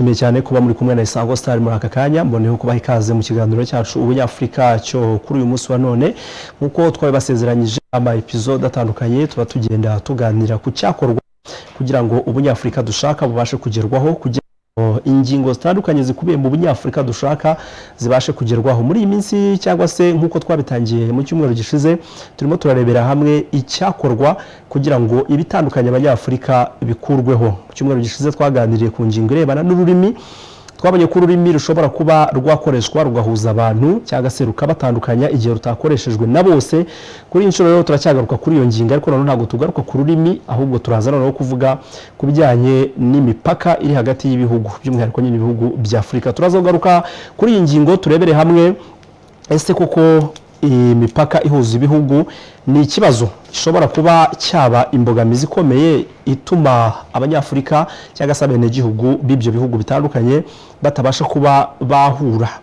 ndabashimiye cyane kuba muri kumwe na Isango Star muri aka kanya, mboneho kubaha ikaze mu kiganiro cyacu Ubunyafrika cyo kuri uyu munsi wa none. Nkuko twabasezeranyije ama episode atandukanye tuba tugenda tuganira ku cyakorwa kugira ngo Ubunyafrika dushaka bubashe kugerwaho, kugira ingingo zitandukanye zikubiye mu Bunyafrika dushaka zibashe kugerwaho muri iyi minsi, cyangwa se nkuko twabitangiye mu cyumweru gishize turimo turarebera hamwe icyakorwa kugira ngo ibitandukanye Abanyafrika bikurweho. Mu cyumweru gishize twaganiriye ku ngingo irebana n'ururimi. Twabonye ko ururimi rushobora kuba rwakoreshwa rugahuza abantu cyangwa se rukabatandukanya igihe rutakoreshejwe na bose. Kuri inshuro rero turacyagaruka kuri iyo ngingo, ariko none ntabwo tugaruka ku rurimi, ahubwo turazana no kuvuga kubijyanye n'imipaka iri hagati y'ibihugu, by'umwihariko n'ibihugu bya Afurika. Turazogaruka kuri iyi ngingo turebere hamwe ese koko imipaka ihuza ibihugu ni ikibazo gishobora kuba cyaba imbogamizi ikomeye ituma Abanyafurika cyangwa se abenegihugu b'ibyo bihugu bitandukanye batabasha kuba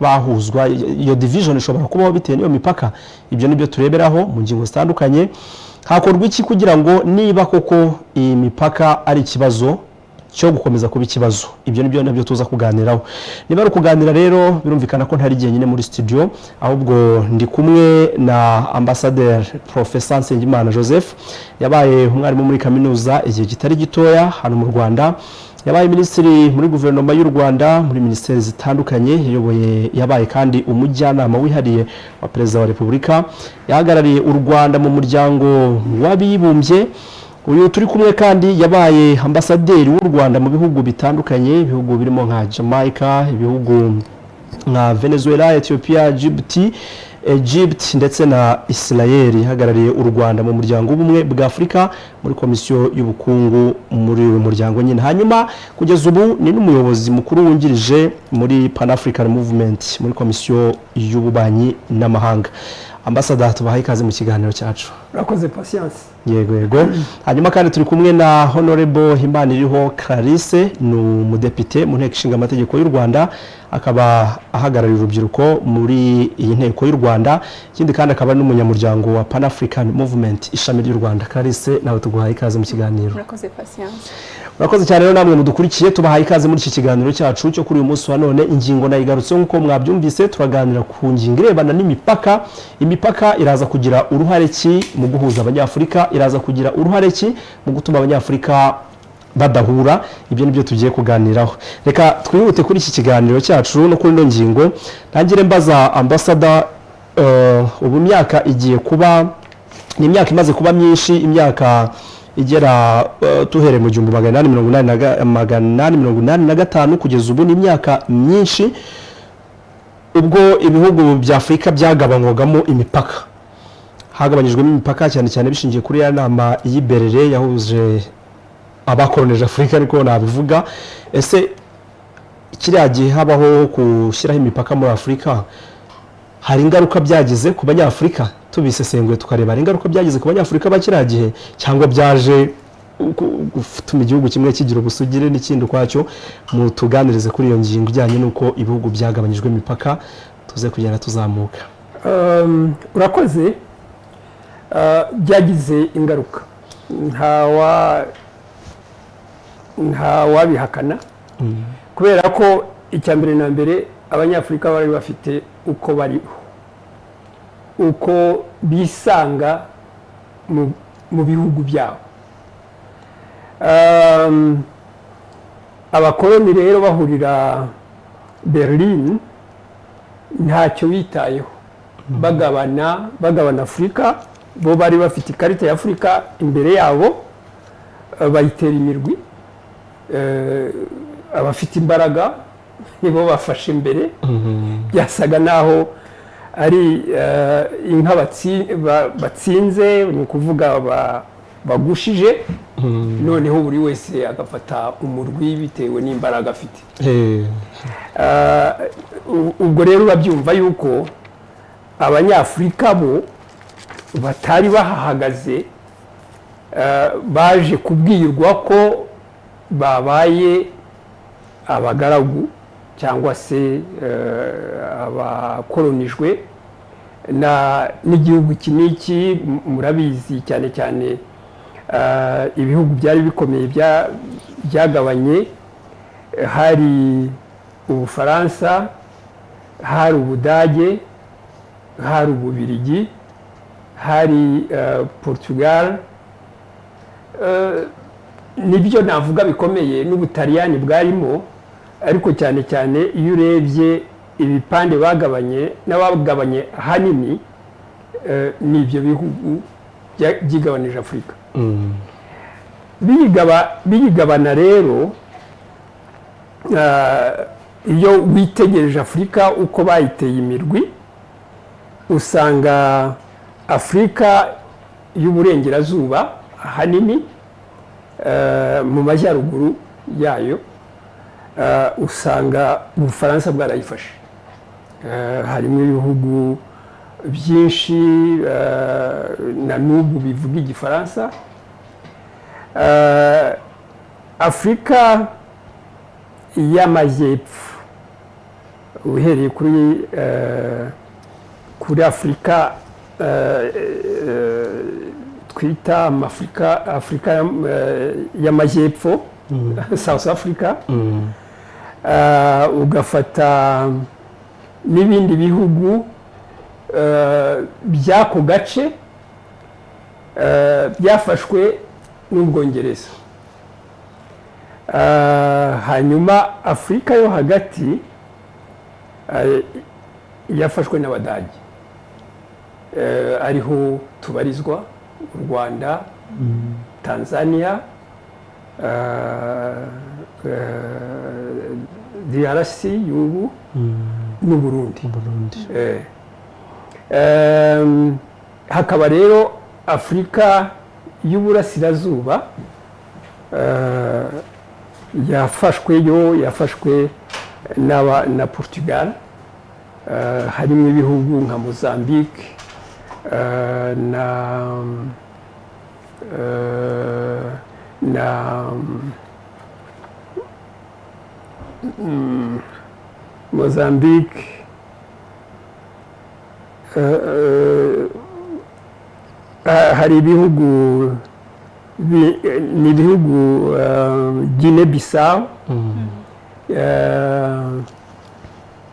bahuzwa. Iyo division ishobora kubaho bitewe n'iyo mipaka. Ibyo nibyo tureberaho mu ngingo zitandukanye. Hakorwa iki kugira ngo niba koko iyi mipaka ari ikibazo cyo gukomeza kuba ikibazo? Ibyo nibyo tuza kuganiraho. Niba ari kuganira rero birumvikana ko ntari nyine muri studio, ahubwo ndi kumwe na Ambassadeur Professeur Nsengimana Joseph, yabaye umwarimu muri kaminuza igihe kitari gitoya hano mu Rwanda, yabaye minisitiri muri guverinoma y'u Rwanda muri ministeri zitandukanye, yabaye kandi umujyanama wihariye wa Perezida wa Repubulika, yahagarariye u Rwanda mu muryango w'abibumbye. Uyu turi kumwe kandi yabaye ambasaderi w'u Rwanda mu bihugu bitandukanye, ibihugu birimo nka Jamaica, ibihugu nka Venezuela, Ethiopia, Djibouti, Egypt ndetse na Israel. Yahagarariye u Rwanda mu muryango w'ubumwe bwa Afurika muri komisiyo y'ubukungu muri uyu muryango nyine. Hanyuma kugeza ubu ni n'umuyobozi mukuru wungirije muri Pan African Movement muri komisiyo y'ububanyi n'amahanga. Ambassador, tubaha ikaze mu kiganiro cyacu. Urakoze Patience. Yego. Hanyuma kandi turi kumwe na Honorable Himbaniriho Clarisse, ni umudepite mu nteko ishinga amategeko y'u Rwanda, akaba ahagarariye urubyiruko muri iyi nteko y'u Rwanda. Ikindi kandi akaba n'umunyamuryango wa Pan African Movement ishami ry'u Rwanda. Clarisse, nawe tuguhaye ikaze mu kiganiro. Urakoze Patience. Urakoze cyane rero namwe mudukurikiye, tubahaye ikaze muri iki kiganiro cyacu cyo kuri uyu munsi wa none. Ingingo nayigarutse nk'uko mwabyumvise, turaganira ku ngingo irebana n'imipaka. Imipaka iraza kugira uruhare ki mu guhuza Abanyafurika, iraza kugira uruhare ki mu gutuma Abanyafurika badahura? Ibyo nibyo tugiye kuganiraho. Reka twihute kuri iki kiganiro cyacu no kuri ino ngingo. Ntangire mbaza Ambassador, ubu imyaka igiye kuba ni imyaka imaze kuba myinshi, imyaka igera tuhere mu 1885 kugeza ubu, ni imyaka myinshi ubwo ibihugu bya Afurika byagabanywagamo imipaka. Hagabanyijwemo imipaka cyane cyane bishingiye kuri ya nama y'Iberere yahuje abakoroneje Afurika, ariko nabivuga. Ese kiriya gihe habaho gushyiraho imipaka muri Afurika, hari ingaruka byagize ku Banyafurika? Tubisesenguye tukareba ingaruka byagize ku Banyafurika bakiriya gihe, cyangwa byaje gutuma igihugu kimwe kigira ubusugire n'ikindi kwacyo? Mutuganirize kuri iyo ngingo ijyanye n'uko ibihugu byagabanyijwe imipaka, tuze kugenda tuzamuka. Urakoze. Byagize ingaruka, nta wabihakana, kubera ko icya mbere na mbere Abanyafurika bari bafite uko bariho, uko bisanga mu bihugu byabo. Abakoloni rero bahurira Berlin ntacyo bitayeho, bagabana Afurika. Bo bari bafite ikarita ya Afurika imbere yabo, bayitera imirwi. Abafite imbaraga nibo bafashe imbere. Byasaga naho ari inka batsinze, ni ukuvuga bagushije, noneho buri wese agafata umurwi bitewe n'imbaraga afite. Ubwo rero urabyumva yuko Abanyafurika bo batari bahahagaze, baje kubwirwa ko babaye abagaragu cyangwa se abakolonijwe n'igihugu kiniki. Murabizi cyane cyane ibihugu byari bikomeye byagabanye hari Ubufaransa, hari Ubudage, hari Ububirigi, hari Portugal, nibyo navuga bikomeye, n'Ubutaliyani bwarimo, ariko cyane cyane iyo urebye ibipande bagabanye n'abagabanye ahanini ni ibyo bihugu byigabanije Afurika. biyigabana rero, iyo witegereje Afurika uko bayiteye imirwi, usanga Afurika y'uburengerazuba ahanini mu majyaruguru yayo usanga Ubufaransa bwarayifashe. Harimo ibihugu byinshi na n'ubu bivuga Igifaransa. Afurika y'Amajyepfo, uhereye kuri Afurika twita Afurika y'Amajyepfo, South Africa, ugafata n'ibindi bihugu by'ako gace byafashwe n'Ubwongereza. Hanyuma Afurika yo hagati yafashwe n'Abadage, ariho tubarizwa u Rwanda, Tanzania, DRC y'ubu n'u Burundi. Hakaba rero Afurika y'Uburasirazuba yafashwe na Portugal, harimo ibihugu nka Mozambique Mozambique, hari ibihugu Guinée Bissau,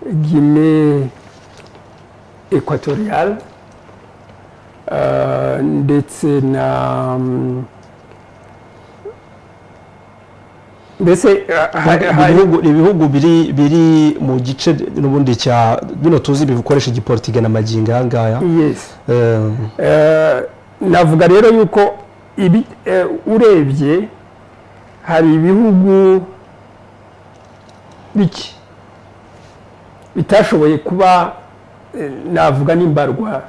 Guinée Équatoriale, ndetse mbese ibihugu biri mu gice n'ubundi cya bino tuzi bikoresha igiportige na magingo aya ngaya. Yes. Navuga rero yuko urebye hari ibihugu biki bitashoboye kuba navuga n'imbarwa.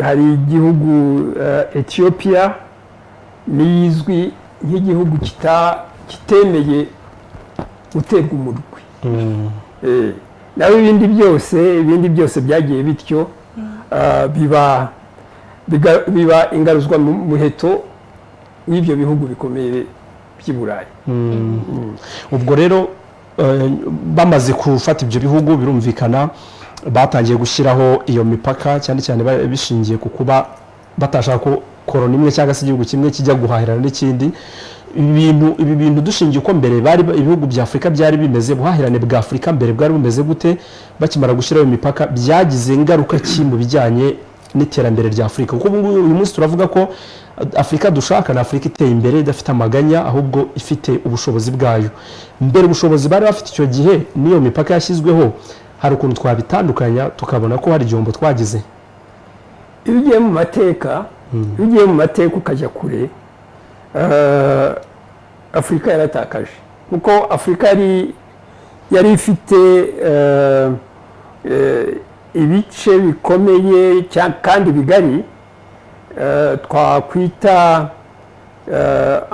Hari igihugu Ethiopia nizwi nk'igihugu kitemeye guterwa umurwi. Naho ibindi byose byagiye bityo, biba ingaruzwa mu muheto w'ibyo bihugu bikomeye by'i Burayi. Ubwo rero bamaze gufata ibyo bihugu, birumvikana batangiye gushyiraho iyo mipaka, cyane cyane bishingiye ku kuba batashaka ko koroni imwe cyangwa se igihugu kimwe kijya guhahirana n'ikindi. Ibi bintu dushingiye uko mbere ibihugu bya Afurika byari bimeze, ubuhahirane bwa Afurika mbere bwari bumeze gute, bakimara gushyiraho imipaka byagize ingaruka ki mu bijyanye n'iterambere rya Afurika? Kuko uyu munsi turavuga ko Afurika dushaka na Afurika iteye imbere, idafite amaganya, ahubwo ifite ubushobozi bwayo. Mbere ubushobozi bari bafite icyo gihe n'iyo mipaka yashyizweho, hari ukuntu twabitandukanya tukabona ko hari igihombo twagize. Iyo ugiye mu mateka ukajya kure, Afurika yaratakaje, kuko Afurika yari ifite ibice bikomeye kandi bigari, twakwita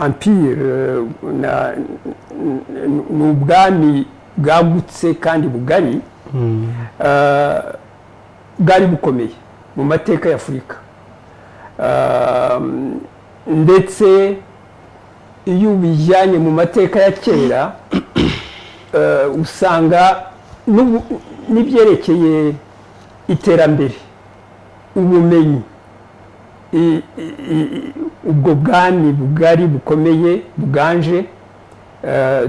empire, ni ubwami bwagutse kandi bugari, bwari bukomeye mu mateka ya Afurika. Ndetse iyo ubijyanye mu mateka ya kera, usanga n'ibyerekeye iterambere, ubumenyi, ubwo bwami bugari bukomeye buganje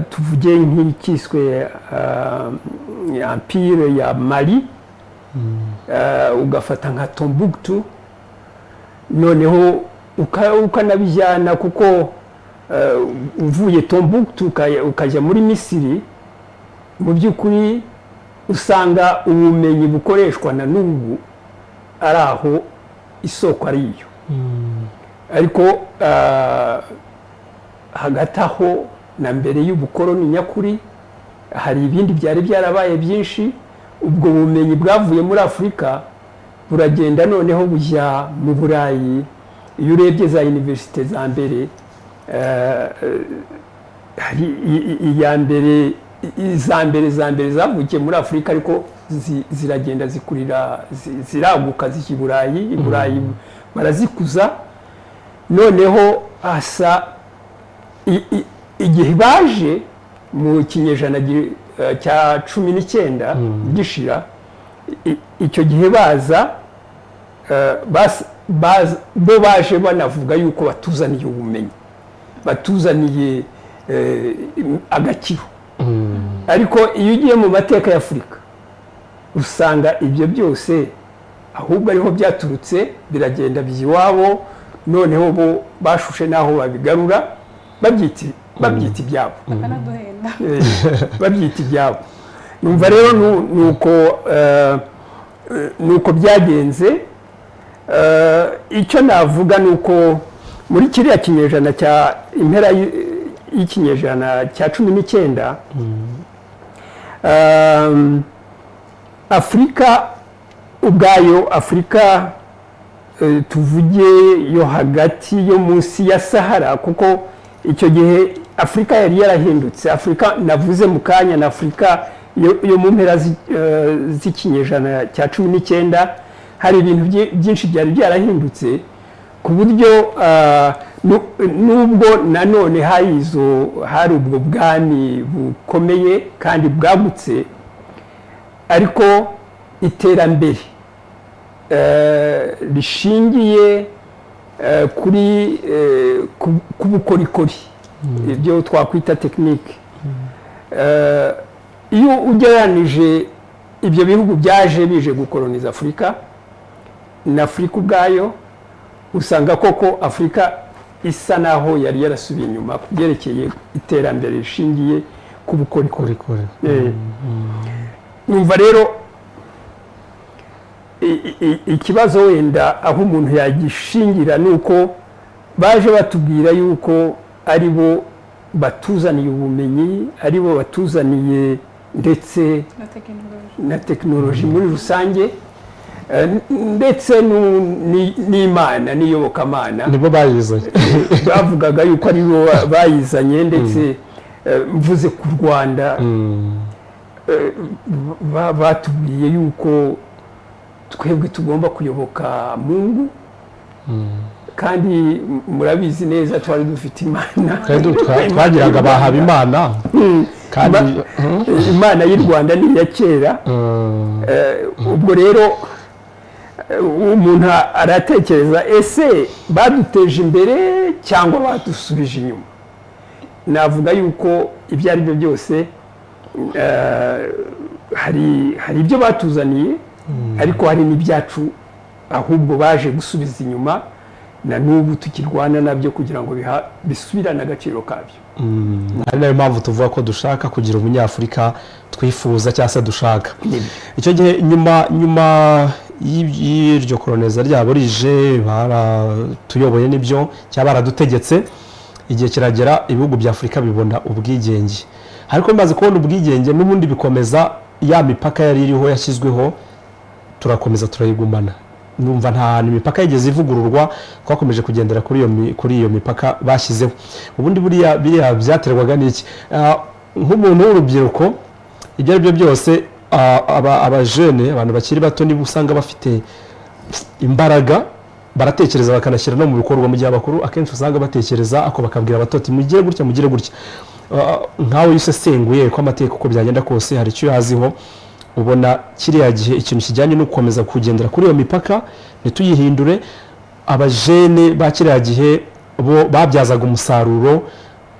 tuvuge nk'ikiswe empire ya Mali, ugafata nka Tombouctou, noneho ukanabijyana kuko uvuye Tombouctou ukajya muri Misiri, mu by'ukuri usanga ubumenyi bukoreshwa na n'ubu ari aho isoko ari iyo. Ariko hagati aho na mbere y'ubukoroni nyakuri hari ibindi byari byarabaye byinshi. Ubwo bumenyi bwavuye muri Afurika buragenda noneho bujya mu Burayi. Iyo urebye za universite za mbere, hari iza mbere zavukiye muri Afurika, ariko ziragenda ziraguka zijya i Burayi. I Burayi barazikuza, noneho hasa igihe baje mu kinyejana cya 19 gishira, icyo gihe bo baje banavuga yuko batuzaniye ubumenyi, batuzaniye agaciro. Ariko iyo ugiye mu mateka ya Afurika usanga ibyo byose ahubwo ariho byaturutse, biragenda by'iwabo, noneho bo bashushe naho babigarura babyita ibyabo, babyita ibyabo. Numva rero nuko byagenze. Icyo navuga nuko muri kiriya kinyejana cya impera y'ikinyejana cya 19, Afurika ubwayo, Afurika tuvuge yo hagati yo munsi ya Sahara, kuko icyo gihe Afurika yari yarahindutse. Afurika navuze mu kanya na Afurika yo mu mpera z'ikinyejana cya 19, hari ibintu byinshi byari byarahindutse, ku buryo nubwo nanone hari ubwo bwami bukomeye kandi bwagutse, ariko iterambere rishingiye ku bukorikori, ibyo twakwita tekinike. Iyo ugereranije ibyo bihugu bije gukoloniza Afurika na Afurika ubwayo, usanga koko Afurika isa naho yari yarasubiye inyuma ku byerekeye iterambere rishingiye ku bukorikori. Numva rero ikibazo wenda aho umuntu yagishingira nuko baje batubwira yuko ari bo batuzaniye ubumenyi, ari bo batuzaniye ndetse na tekinoloji muri rusange, ndetse n'Imana n'iyobokamana nibo bayizanye. Bavugaga yuko ari bo bayizanye, ndetse mvuze ku Rwanda batubwiye yuko twebwe tugomba kuyoboka Mungu, kandi murabizi neza twari dufite Imana, twagiraga bahaba Imana, kandi Imana y'u Rwanda ni iya kera. Ubwo rero umuntu aratekereza, ese baduteje imbere cyangwa badusubije inyuma? Navuga yuko ibyo ari byo byose hari ibyo batuzaniye, ariko hari n'ibyacu ahubwo baje gusubiza inyuma, na n'ubu tukirwana nabyo kugira ngo bisubirane agaciro kabyo. Ari nayo mpamvu tuvuga ko dushaka kugira umunyafurika twifuza cyangwa se dushaka. Icyo gihe nyuma y'iryo koloniza ryabo rije, baratuyoboye n'ibyo cyangwa baradutegetse, igihe kiragera ibihugu bya Afurika bibona ubwigenge. Ariko bimaze kubona ubwigenge, n'ubundi bikomeza ya mipaka yari iriho yashyizweho, turakomeza turayigumana. Numva nta imipaka yigeze ivugururwa, twakomeje kugendera kuri iyo mipaka bashyizeho. Ubundi biriya byaterwaga n'iki? Nk'umuntu w'urubyiruko, ibyo ari byo byose, abajene, abantu bakiri bato, niba usanga bafite imbaraga, baratekereza bakanashyira no mu bikorwa. Mu gihe abakuru akenshi usanga batekereza, ako bakabwira abatoti mugire gutya mugire gutya. Nkawe iyo usesenguye ko amateka uko byagenda kose hari icyo yaziho, ubona kiriya gihe ikintu kijyanye no gukomeza kugendera kuri iyo mipaka ntituyihindure. Abajene ba kiriya gihe bo babyazaga umusaruro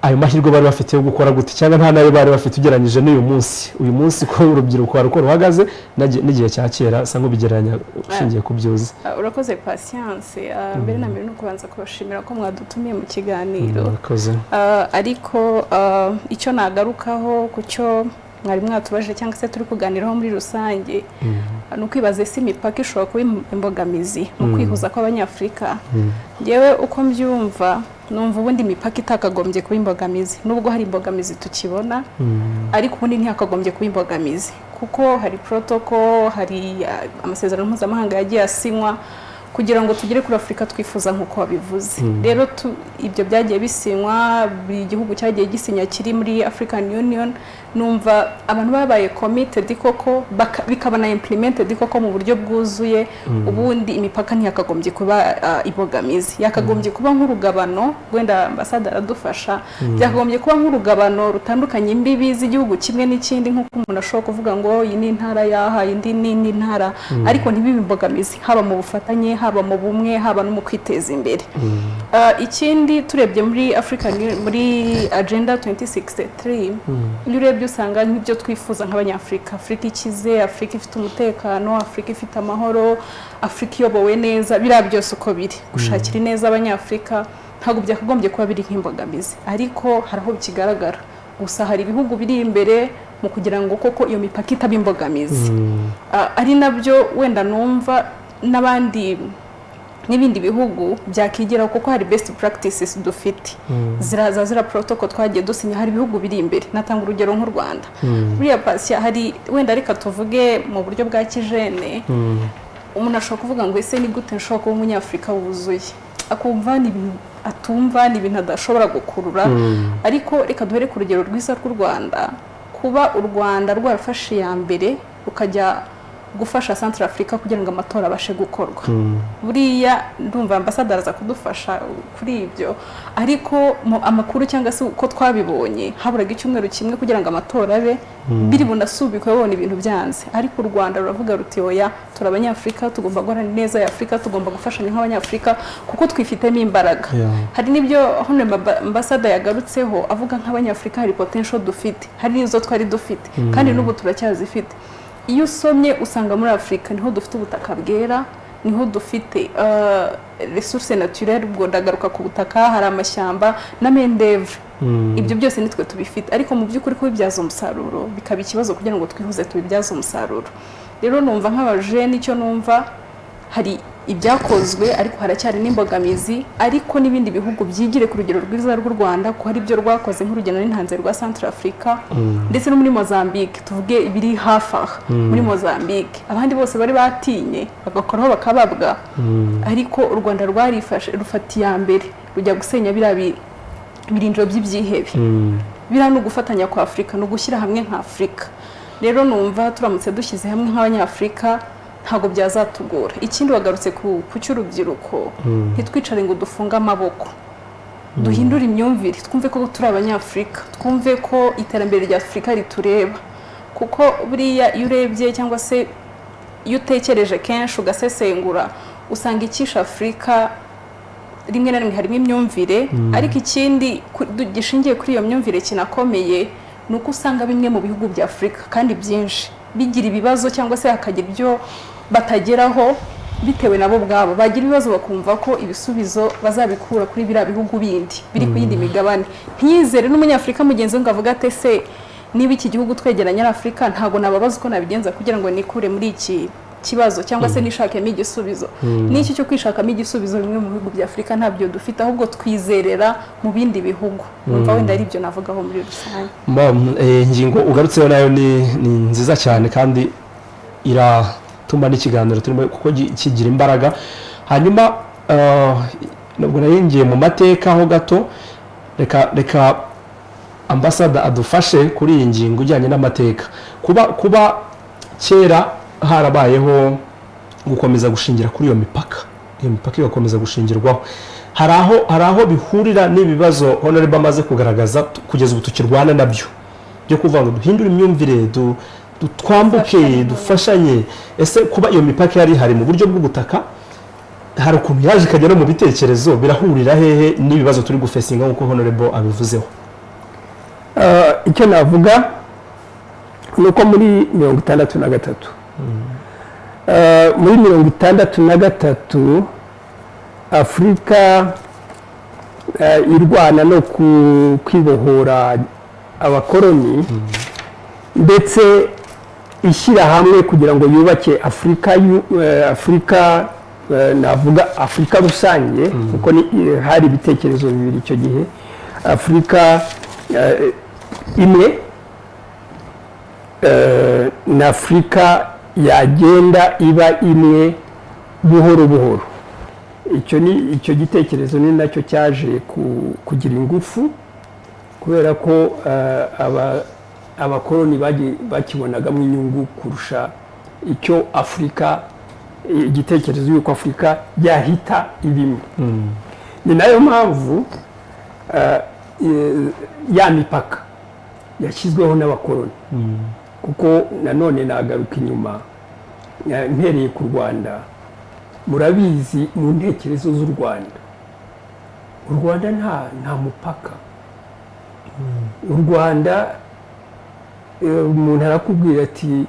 ayo mahirwe bari bafite yo gukora gute cyangwa nta nayo bari bafite ugereranyije n'uyu munsi uyu munsi ko urubyiruko hari uko ruhagaze n'igihe cya kera sa nk'ubigereranya ushingiye ku byuzi. Urakoze Patience, mbere na mbere no kubanza kubashimira ko mwadutumiye mu kiganiro, ariko icyo nagarukaho ku cyo mwari mwatubaje cyangwa se turi kuganiraho muri rusange ni ukwibaza ese imipaka ishobora kuba imbogamizi mu kwihuza kw'abanyafurika. Ngewe uko mbyumva numva ubundi imipaka itakagombye kuba imbogamizi, nubwo hari imbogamizi tukibona, ariko ubundi ntihakagombye kuba imbogamizi kuko hari protocol, hari amasezerano mpuzamahanga yagiye asinywa kugira ngo tugere kuri Afurika twifuza nk'uko wabivuze. Rero ibyo byagiye bisinywa, buri gihugu cyagiye gisinya kiri muri African Union, numva abantu babaye committed koko bikabana implemented koko mu buryo bwuzuye. Ubundi imipaka ntiyakagombye kuba ibogamizi, yakagombye kuba nk'urugabano, wenda ambassador aradufasha, byakagombye kuba nk'urugabano rutandukanye imbibi z'igihugu kimwe n'ikindi, nk'uko umuntu ashobora kuvuga ngo iyi ni intara yaha indi ni intara, ariko ntibibe imbogamizi haba mu bufatanye, haba mu bumwe, haba no mu kwiteza imbere. Ikindi turebye muri muri agenda 2063 urebye usanga nk'ibyo twifuza nk'abanyafrika, Afurika ikize, Afurika ifite umutekano, Afurika ifite amahoro, Afurika iyobowe neza, biriya byose uko biri gushakira neza abanyafrika ntabwo byakagombye kuba biri nk'imbogamizi, ariko hari aho bikigaragara. Gusa hari ibihugu biri imbere mu kugira ngo koko iyo mipaka itaba imbogamizi, ari nabyo wenda numva n'ibindi bihugu byakigira kuko hari best practices dufite, zira protocol twagiye dusinya, hari ibihugu biri imbere. Natanga urugero nk'u Rwanda, buriya Patient, hari wenda reka tuvuge mu buryo bwa kijene, umuntu ashobora kuvuga ngo ese ni gute nshobora kuba umunyafrika wuzuye, akumva ni ibintu atumva, ni ibintu adashobora gukurura. Ariko reka duhere ku rugero rwiza rw'u Rwanda, kuba u Rwanda rwarafashe ya mbere rukajya gufasha Central Africa kugira ngo amatora abashe gukorwa. Buriya ndumva ambassador aza kudufasha kuri ibyo, ariko amakuru cyangwa se uko twabibonye haburaga icyumweru kimwe kugira ngo amatora abe, biri bunasubikwe babona ibintu byanze. Ariko u Rwanda ruravuga ruti oya, turi abanyafrika, tugomba guhana neza ya Afrika, tugomba gufashanya nk'abanyafrika kuko twifitemo imbaraga. Hari n'ibyo hano ambassador yagarutseho avuga nk'abanyafrika hari potential dufite, hari n'izo twari dufite kandi n'ubu turacyazifite. Iyo usomye usanga muri Afurika niho dufite ubutaka bwera, niho dufite resources naturelles, ubwo ndagaruka ku butaka, hari amashyamba na main-d'œuvre. Ibyo byose nitwe tubifite, ariko mu by'ukuri kubibyaza umusaruro bikaba ikibazo kugira ngo twihuze tubibyaza umusaruro. Rero numva nk'abajene, icyo numva hari ibyakozwe ariko haracyari n'imbogamizi, ariko n'ibindi bihugu byigire ku rugero rwiza rw'u Rwanda ko hari ibyo rwakoze nk'urugendo n'intanze rwa Central Africa, ndetse no muri Mozambique, tuvuge ibiri hafi aha muri Mozambique, abandi bose bari batinye bagakoraho bakababwa, ariko u Rwanda rwarifashe rufata iya mbere rujya gusenya birindiro by'ibyihebe. Biriya ni ugufatanya kwa Afurika, no gushyira hamwe nka Afurika. Rero numva turamutse dushyize hamwe nk'abanyafurika ntago byazatugora. Ikindi wagarutse ku cy'urubyiruko, ntitwicare ngo dufunga amaboko, duhindura imyumvire, twumve ko turi abanyafurika, twumve ko iterambere rya Afurika ritureba, kuko buriya iyo urebye cyangwa se iyo utekereje kenshi ugasesengura usanga ikisha Afurika rimwe na rimwe harimo imyumvire, ariko ikindi gishingiye kuri iyo myumvire kinakomeye ni uko usanga bimwe mu bihugu bya Afurika kandi byinshi bigira ibibazo cyangwa se hakagira ibyo batageraho bitewe nabo bwabo, bagira ibibazo bakumva ko ibisubizo bazabikura kuri biriya bihugu bindi biri ku yindi migabane. Ntiyizere n'umunyafurika mugenzi we ngo avuga ate se niba iki gihugu twegeranye na Afurika ntago nababaza uko nabigenza kugira ngo nikure muri iki kibazo cyangwa se nishakemo igisubizo. N'iki cyo kwishakamo igisubizo bimwe mu bihugu bya Afurika ntabyo dufite, ahubwo twizerera mu bindi bihugu. Numva wenda ari byo navugaho muri rusange. Ingingo ugarutseho nayo ni nziza cyane kandi iratuma n'ikiganiro turimo kuko kigira imbaraga. Hanyuma nubwo naringiye mu mateka ho gato, reka ambassador adufashe kuri iyi ngingo ijyanye n'amateka. Kuba kera harabayeho gukomeza gushingira kuri iyo mipaka igakomeza gushingirwaho, hari aho bihurira n'ibibazo honorable amaze kugaragaza kugeza ubu tukirwana nabyo byo kuvuga ngo duhindure imyumvire, twambuke, dufashanye. Ese kuba iyo mipaka yari hari mu buryo bw'ubutaka, hari ukuntu yaje ikajya no mu bitekerezo, birahurira hehe n'ibibazo turi gufesinga nk'uko honorable abivuzeho? icyo navuga ni uko muri 63 muri 63 Afurika irwana no kwibohora abakoloni ndetse ishyira hamwe kugira ngo yubake Afurika navuga Afurika rusange kuko hari ibitekerezo bibiri icyo gihe Afurika imwe na Afurika yagenda iba imwe buhoro buhoro. Icyo gitekerezo ni nacyo cyaje kugira ingufu kubera ko abakoloni bakibonagamo inyungu kurusha icyo Afurika, igitekerezo y'uko Afurika yahita ibimwe. Ni nayo mpamvu ya mipaka yashyizweho n'abakoloni kuko nanone nagaruka inyuma mpereye ku Rwanda. Murabizi mu ntekerezo z'u Rwanda, u Rwanda nta mupaka. U Rwanda umuntu arakubwira ati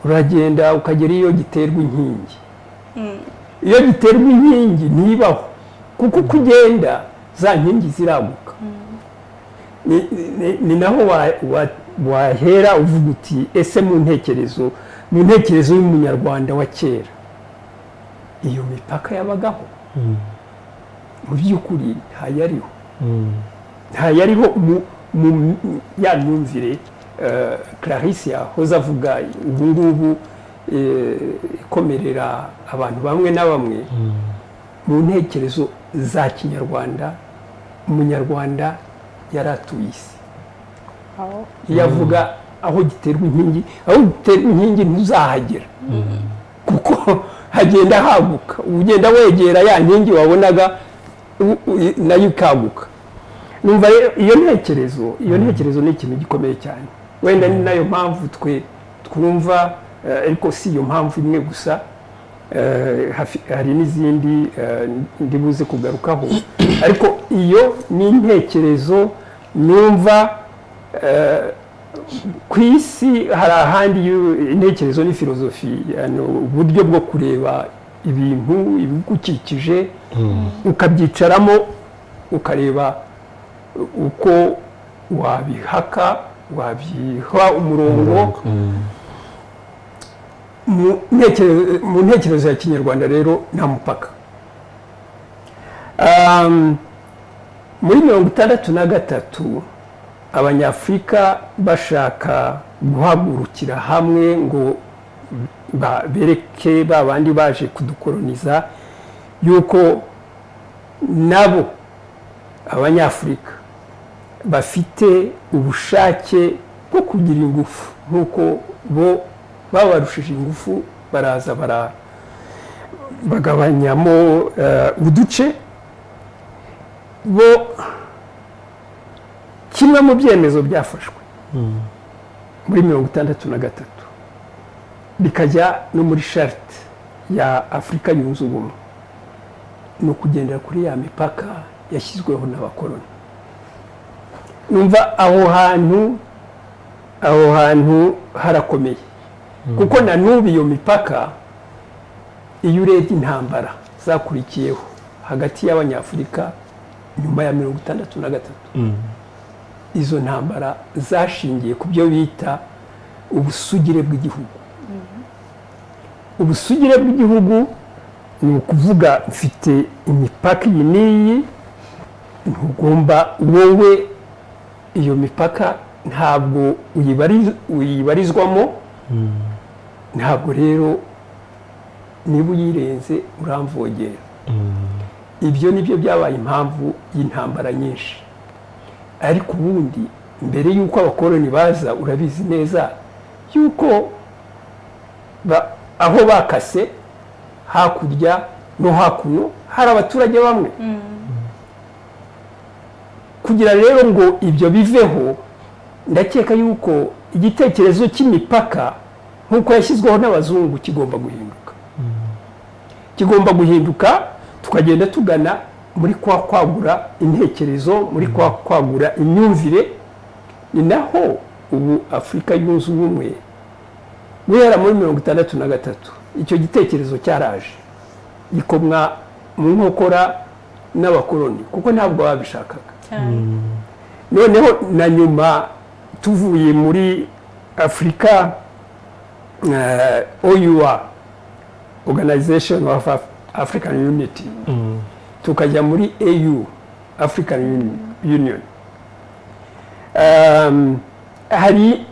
uragenda ukagera iyo giterwa inkingi. Iyo giterwa inkingi ntibaho kuko uko ugenda za nkingi ziraguka. Ni naho wahera uvuga uti ese mu ntekerezo y'umunyarwanda wa kera iyo mipaka yabagaho? Mu by'ukuri ntayariho mu ya myumvire Clarisse yahoze avuga ubu ngubu ikomerera abantu bamwe na bamwe. Mu ntekerezo za kinyarwanda umunyarwanda yaratuye isi. Iyo avuga aho giterwa inkingi ntuzahagera kuko hagenda haguka, ugenda wegera ya nkingi wabonaga nayo ikaguka. Numva iyo ntekerezo ni ikintu gikomeye cyane. Wenda ni nayo mpamvu twumva, ariko si iyo mpamvu imwe gusa, hari n'izindi ndibuze kugarukaho, ariko iyo ni intekerezo numva ku isi. Hari ahandi intekerezo ni filozofi, uburyo bwo kureba ibintu ibigukikije ukabyicaramo ukareba uko wabiha umurongo. Mu ntekerezo ya kinyarwanda rero nta mupaka. Muri 63 Abanyafurika bashaka guhagurukira hamwe ngo bereke ba bandi baje kudukoloniza yuko nabo Abanyafurika bafite ubushake bwo kugira ingufu nk'uko bo babarushije ingufu, baraza bagabanyamo uduce. Bo kimwe mu byemezo byafashwe muri 63 bikajya no muri charte ya Afurika yunze ubumwe, ni ukugendera kuri ya mipaka yashyizweho n'abakoloni. Numva aho hantu harakomeye kuko na n'ubu iyo mipaka, iyo urebye intambara zakurikiyeho hagati y'Abanyafurika nyuma ya 63, izo ntambara zashingiye ku byo bita ubusugire bw'igihugu. Ubusugire bw'igihugu ni ukuvuga mfite imipaka iyi n'iyi, ntugomba wowe iyo mipaka ntabwo uyibarizwamo, ntabwo rero niba uyirenze uramvogera. Ibyo nibyo byabaye impamvu y'intambara nyinshi. Ariko ubundi mbere y'uko abakoloni baza, urabizi neza yuko aho bakase hakurya no hakuno hari abaturage bamwe. Kugira rero ngo ibyo biveho, ndakeka yuko igitekerezo cy'imipaka nk'uko yashyizweho n'abazungu kigomba guhinduka. Kigomba guhinduka, tukagenda tugana muri kwagura intekerezo, muri kwagura imyumvire. Ni naho ubu Afurika yunze ubumwe guhera muri 1963 icyo gitekerezo cyaraje gikomwa mu nkokora n'abakoloni kuko ntabwo babishakaga. Noneho na nyuma tuvuye muri Africa OUA, Organization of African Unity, tukajya muri AU, African Union.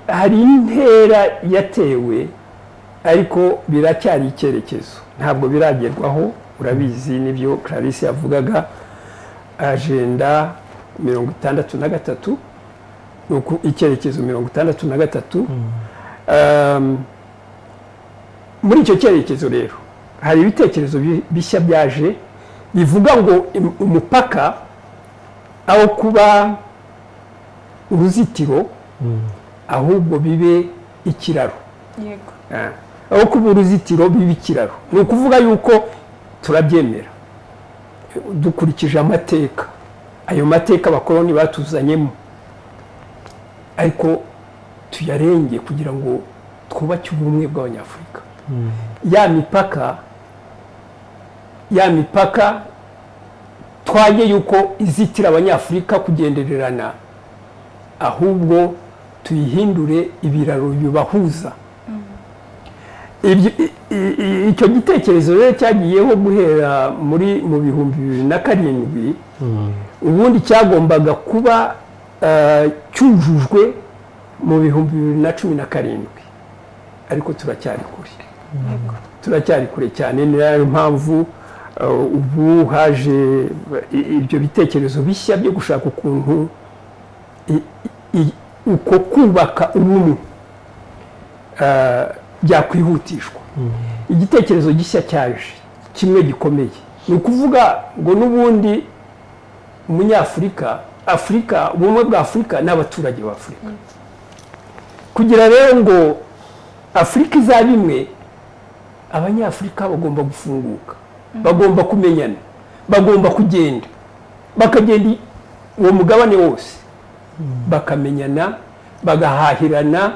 Hari intera yatewe ariko biracyari icyerekezo, ntabwo biragerwaho. Urabizi nibyo Clarisse yavugaga, agenda 63 nuko icyerekezo 63. Muri icyo cyerekezo rero hari ibitekerezo bishya byaje bivuga ngo umupaka aho kuba uruzitiro ahubwo bibe ikiraro. Yego. Aho kuba uruzitiro bibe ikiraro. Ni ukuvuga yuko turabyemera dukurikije amateka, ayo mateka abakoloni batuzanyemo, ariko tuyarenge kugira ngo twubake ubumwe bw'abanyafurika. ya mipaka twaje yuko izitira abanyafurika kugendererana, ahubwo tuyihindure ibiraro bibahuza. Icyo gitekerezo rero cyagiyeho guhera mu 2007, ubundi cyagombaga kuba cyujujwe mu 2017, ariko turacyari kure cyane. Ni nayo mpamvu ubu haje ibyo bitekerezo bishya byo gushaka ukuntu uko kubaka ubumwe byakwihutishwa. Igitekerezo gishya cyaje kimwe gikomeye, ni ukuvuga ngo n'ubundi umunyafurika, Afurika, ubumwe bwa Afurika n'abaturage ba Afurika. Kugira rero ngo Afurika izaba imwe, abanyafurika bagomba gufunguka, bagomba kumenyana, bagomba kugenda, bakagenda uwo mugabane wose, bakamenyana, bagahahirana,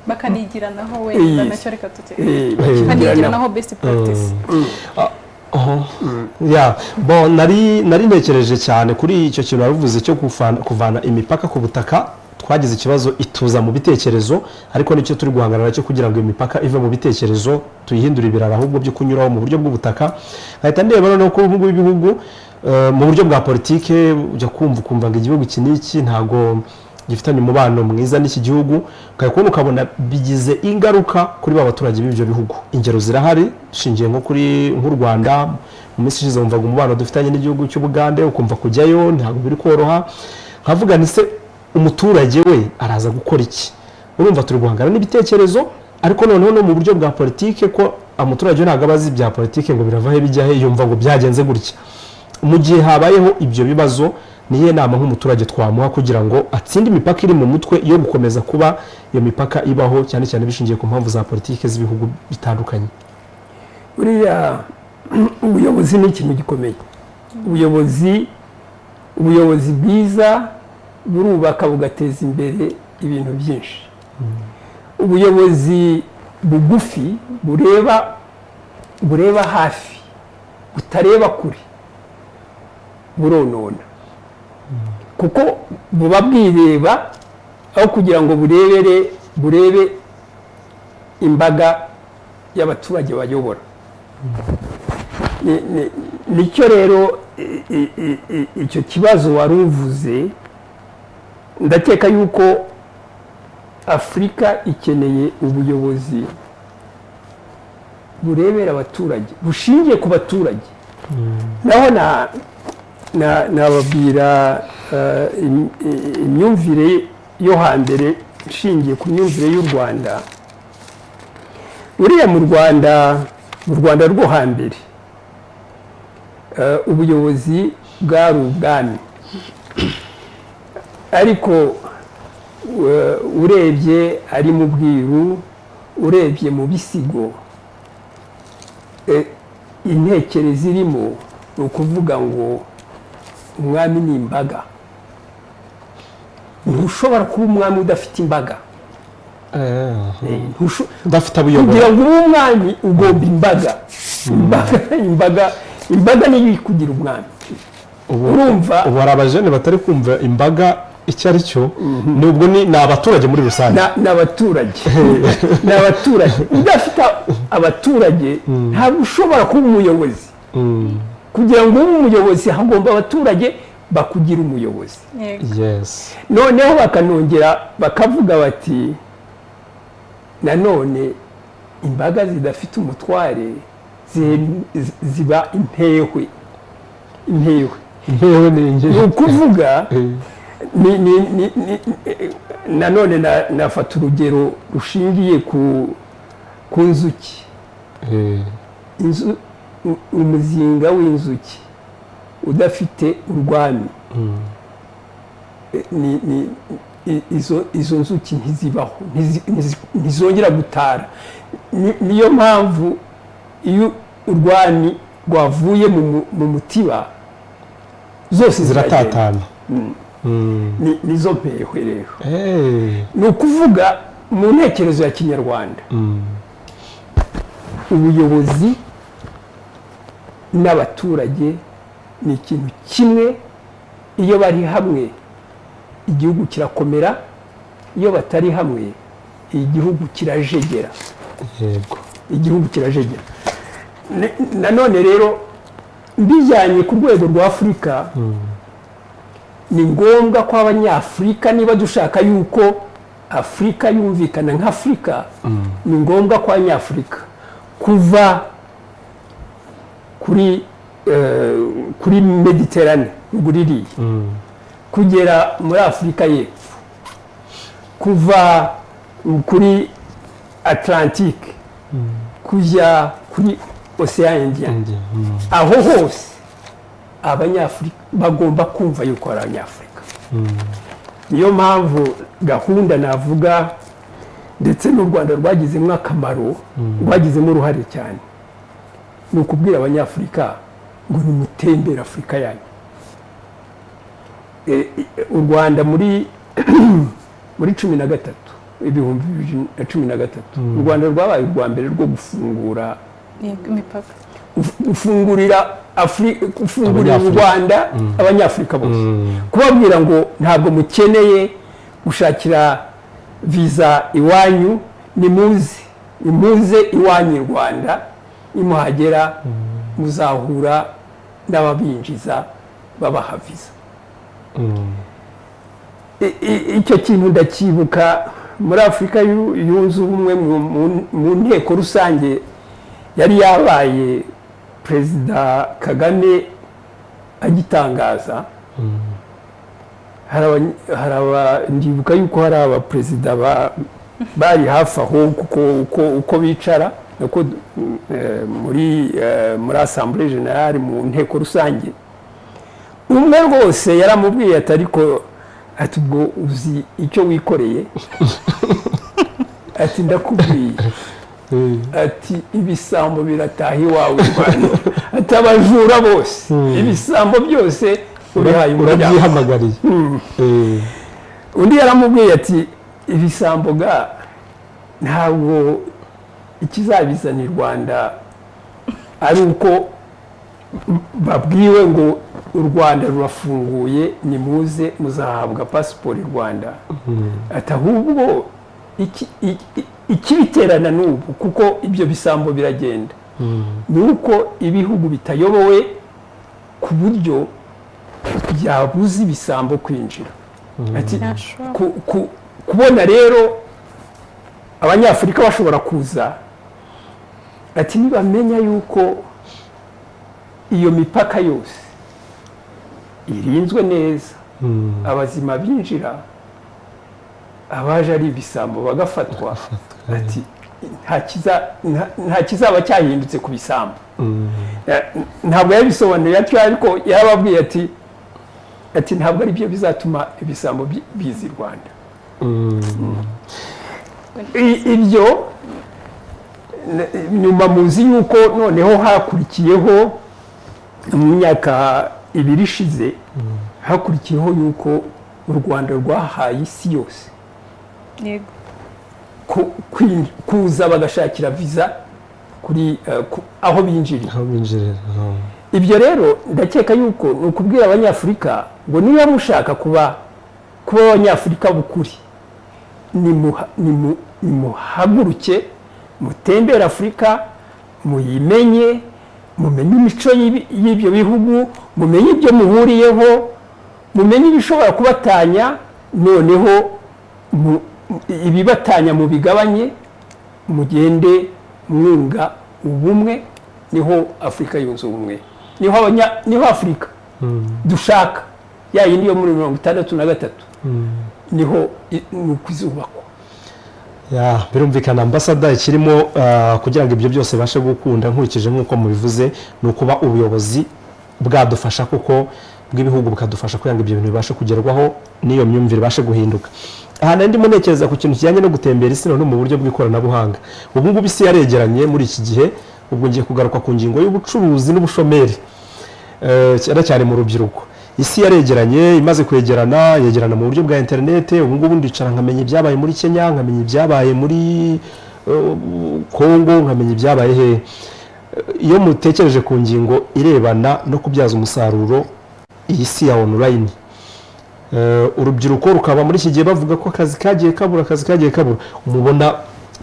bakanigiranaho wenda nacyo reka bakanigiranaho best practice. Nari ntekereje cyane kuri icyo kintu waruvuze cyo kuvana imipaka ku butaka. Twagize ikibazo ituza mu bitekerezo, ariko nicyo turi guhangana nacyo kugira ngo imipaka ive mu bitekerezo tuyihindure ibiraro ahubwo byo kunyuraho mu buryo bw'ubutaka. Ahita ndeba noneho ko mu bihugu mu buryo bwa politike ujya kumva ngo igihugu iki n'iki ntago gifitanye umubano mwiza n'iki gihugu, ukabona bigize ingaruka kuri ba baturage b'ibyo bihugu. Ingero zirahari, shingiye nko kuri nk'u Rwanda, mu minsi ishize wumvaga umubano dufitanye n'igihugu cy'Ubugande, ukumva kujyayo ntabwo biri koroha. Nkavuga ni se umuturage we araza gukora iki? Urumva turi guhangana n'ibitekerezo, ariko noneho no mu buryo bwa politike ko umuturage ntabwo abazi bya politike ngo birava he bijya he, yumva ngo byagenze gutya. Mu gihe habayeho ibyo bibazo, niye nama nk'umuturage twamuha kugira ngo atsinde imipaka iri mu mutwe yo gukomeza kuba iyo mipaka ibaho, cyane cyane bishingiye ku mpamvu za politike z'ibihugu bitandukanye. Buriya ubuyobozi ni ikintu gikomeye. Ubuyobozi bwiza burubaka bugateza imbere ibintu byinshi. Ubuyobozi bugufi bureba hafi, butareba kure, buronona, kuko buba bwireba aho kugira ngo burebe imbaga y'abaturage bayobora. Nicyo rero icyo kibazo wari uvuze, ndakeka yuko Afurika ikeneye ubuyobozi burebera abaturage, bushingiye ku baturage. Naho nababwira imyumvire yo hambere ishingiye ku myumvire y'u Rwanda. Uriya mu Rwanda rwo hambere ubuyobozi bwari ubwami, ariko urebye ari mu bwiru, urebye mu bisigo, intekerezo irimo ni ukuvuga ngo umwami ni imbaga, ntushobora kuba umwami udafite imbaga, udafite abuyobora. kugira ngo ube umwami ugomba imbaga niyo ikugira umwami. urumva ubu hari abajene batari kumva imbaga icyo ari cyo, nubwo ni abaturage muri rusange, ni abaturage ni abaturage. udafite abaturage ntabwo ushobora kuba umuyobozi. kugira ngo ube umuyobozi hagomba abaturage bakugira umuyobozi. yes. noneho bakanongera bakavuga bati nanone imbaga zidafite umutware ziba impehwe. ni ukuvuga nanone nafata urugero rushingiye ku nzuki. umuzinga w'inzuki udafite urwami, izo nzuki ntizibaho, ntizongera gutara. niyo mpamvu iyo urwani rwavuye mu mutiba zose ziratatana. nizo mpehwe rero. ni ukuvuga mu ntekerezo ya kinyarwanda ubuyobozi n'abaturage ni ikintu kimwe. iyo bari hamwe igihugu kirakomera, iyo batari hamwe igihugu kirajegera. yego, igihugu kirajegera. nanone rero mbijyanye ku rwego rwa Afurika, ni ngombwa ko abanyafurika, niba dushaka yuko Afurika yumvikana nk'Afurika, ni ngombwa ko abanyafurika kuva kuri Mediterane ruguririye kugera muri Afurika y'Epfo, kuva kuri Atlantique kujya kuri Ocean Indian, aho hose abanyafurika bagomba kumva yuko ari abanyafurika. niyo mpamvu gahunda navuga, ndetse n'u Rwanda rwagizemo akamaro, rwagizemo uruhare cyane, ni ukubwira abanyafurika ngo nimutembere Afurika yanyu. u Rwanda muri 2013 u Rwanda rwabaye urwa mbere rwo gufungura imipaka, gufungurira u Rwanda abanyafurika bose, kubabwira ngo ntabwo mukeneye gushakira viza iwanyu, nimuze iwanyu i Rwanda, nimuhagera muzahura n'ababinjiza babaha viza. icyo kintu ndakibuka muri Afurika yunze ubumwe mu nteko rusange yari yabaye Perezida Kagame agitangaza. ndibuka yuko hari abaperezida bari hafi aho uko bicara muri Assemblée Générale mu nteko rusange. umwe rwose yaramubwiye ati ariko ati ubwo uzi icyo wikoreye? ati ndakubwiye, ati ibisambo birataha iwawe Rwanda, ati abajura bose ibisambo byose urabyihamagariye. undi yaramubwiye ati ibisambo ntabwo ikizabizana i Rwanda ari uko babwiwe ngo u Rwanda rurafunguye, nimuze muzahabwa pasiporo i Rwanda. ati ahubwo ikibiterana n'ubu, kuko ibyo bisambo biragenda, ni uko ibihugu bitayobowe ku buryo byabuze ibisambo kwinjira. ati kubona rero abanyafurika bashobora kuza, ati nibamenya yuko iyo mipaka yose irinzwe neza, abazima binjira, abaje ari ibisambo bagafatwa, ati nta kizaba cyahindutse ku bisambo. ntabwo yabisobanuye atyo, ariko yarababwiye ati ntabwo ari byo bizatuma ibisambo biza i Rwanda. ibyo nyuma muzi yuko noneho hakurikiyeho mu myaka 2 ishize hakurikiyeho yuko u Rwanda rwahaye isi yose yego kuza bagashakira visa kuri aho binjirira ibyo rero ndakeka yuko ni ukubwira abanyafurika ngo niba mushaka kuba abanyafurika bukuri muhaguruke mutembere Afurika muyimenye mumenye imico y'ibyo bihugu mumenye ibyo muhuriyeho mumenye ibishobora kubatanya noneho ibibatanya mu bigabanye mugende mwunga ubumwe niho Afurika yunze ubumwe niho Afurika dushaka ya yindi yo muri 63 niho nukuzubakwa birumvikana ambasada ikirimo kugira ngo ibyo byose bashe gukunda nkurikije nk'uko mubivuze ni ukuba ubuyobozi bwadufasha kuko bw'ibihugu bukadufasha kugira ngo ibyo bintu bibashe kugerwaho n'iyo myumvire ibashe guhinduka. Aha ndimo ntekereza ku kintu kijyanye no gutembera isi no mu buryo bw'ikoranabuhanga. Ubu ngubu isi yaregeranye muri iki gihe, ubwo ngiye kugaruka ku ngingo y'ubucuruzi n'ubushomeri cyane mu rubyiruko. Isi yaregeranye, imaze kwegerana, yegerana mu buryo bwa internet. Ubu ngubu ndicara nkamenya ibyabaye muri Kenya, nkamenya ibyabaye muri Kongo, nkamenya ibyabaye he. Iyo mutekereje ku ngingo irebana no kubyaza umusaruro iyi si ya online, urubyiruko rukaba muri iki gihe bavuga ko akazi kagiye kabura, umubona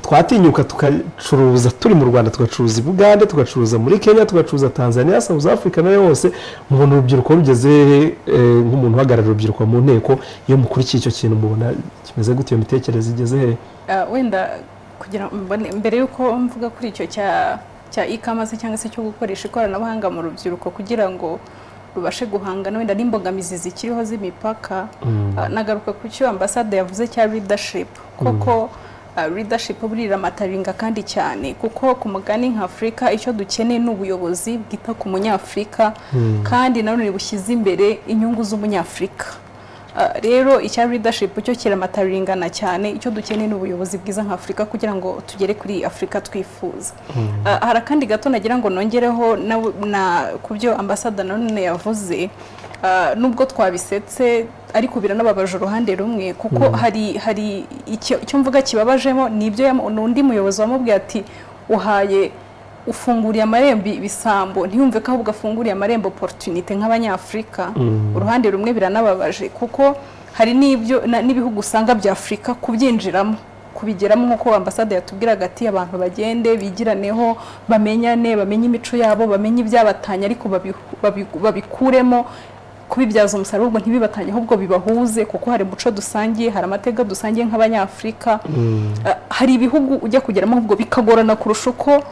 twatinyuka tugacuruza turi mu Rwanda, tugacuruza i Bugande, tugacuruza muri Kenya, tugacuruza Tanzania, South Africa nayo yose. Mubona urubyiruko rugeze nk'umuntu uhagarara urubyiruko mu nteko. Iyo mukurikiye icyo kintu mubona kimeze gute, iyo mitekerereze igeze he? Wenda kugira mbere yuko mvuga kuri icyo cya e-commerce cyangwa se cyo gukoresha ikoranabuhanga mu rubyiruko kugira ngo rubashe guhangana wenda n'imbogamizi zikiriho z'imipaka, nagaruka ku cyo ambasade yavuze cya leadership. Koko leadership burira mataringa kandi cyane, kuko ku mugani nka Afrika icyo dukeneye n'ubuyobozi bwita ku munyafrika kandi nanone bushyize imbere inyungu z'umunyafrika. Rero icya leadership cyo kiramataringana cyane, icyo dukeneye n'ubuyobozi bwiza nka Afrika kugira ngo tugere kuri Afrika twifuza. Hari kandi gato nagira ngo nongereho na kubyo ambassador nanone yavuze, nubwo twabisetse ariko biranababaje uruhande rumwe, kuko hari icyo mvuga kibabajemo nibyo n'undi muyobozi wamubwiye ati uhaye ufunguriye amarembo bisambo ntiyumve ko ahubwo afunguriye amarembo opportunity nk'abanyafrika. Uruhande rumwe biranababaje kuko hari n'ibihugu usanga bya Afrika kubyinjiramo kubigeramo, nk'uko ambasade yatubwiraga ati abantu bagende bigiraneho, bamenye imico yabo, bamenye ibyabatanya ariko babikuremo kubibyaza umusaruro, ubwo ntibibatanye ahubwo bibahuze, kuko hari umuco dusangiye, hari amateka dusangiye nk'abanyafrika. Hari ibihugu ujya kugeramo ahubwo bikagorana kurusha uko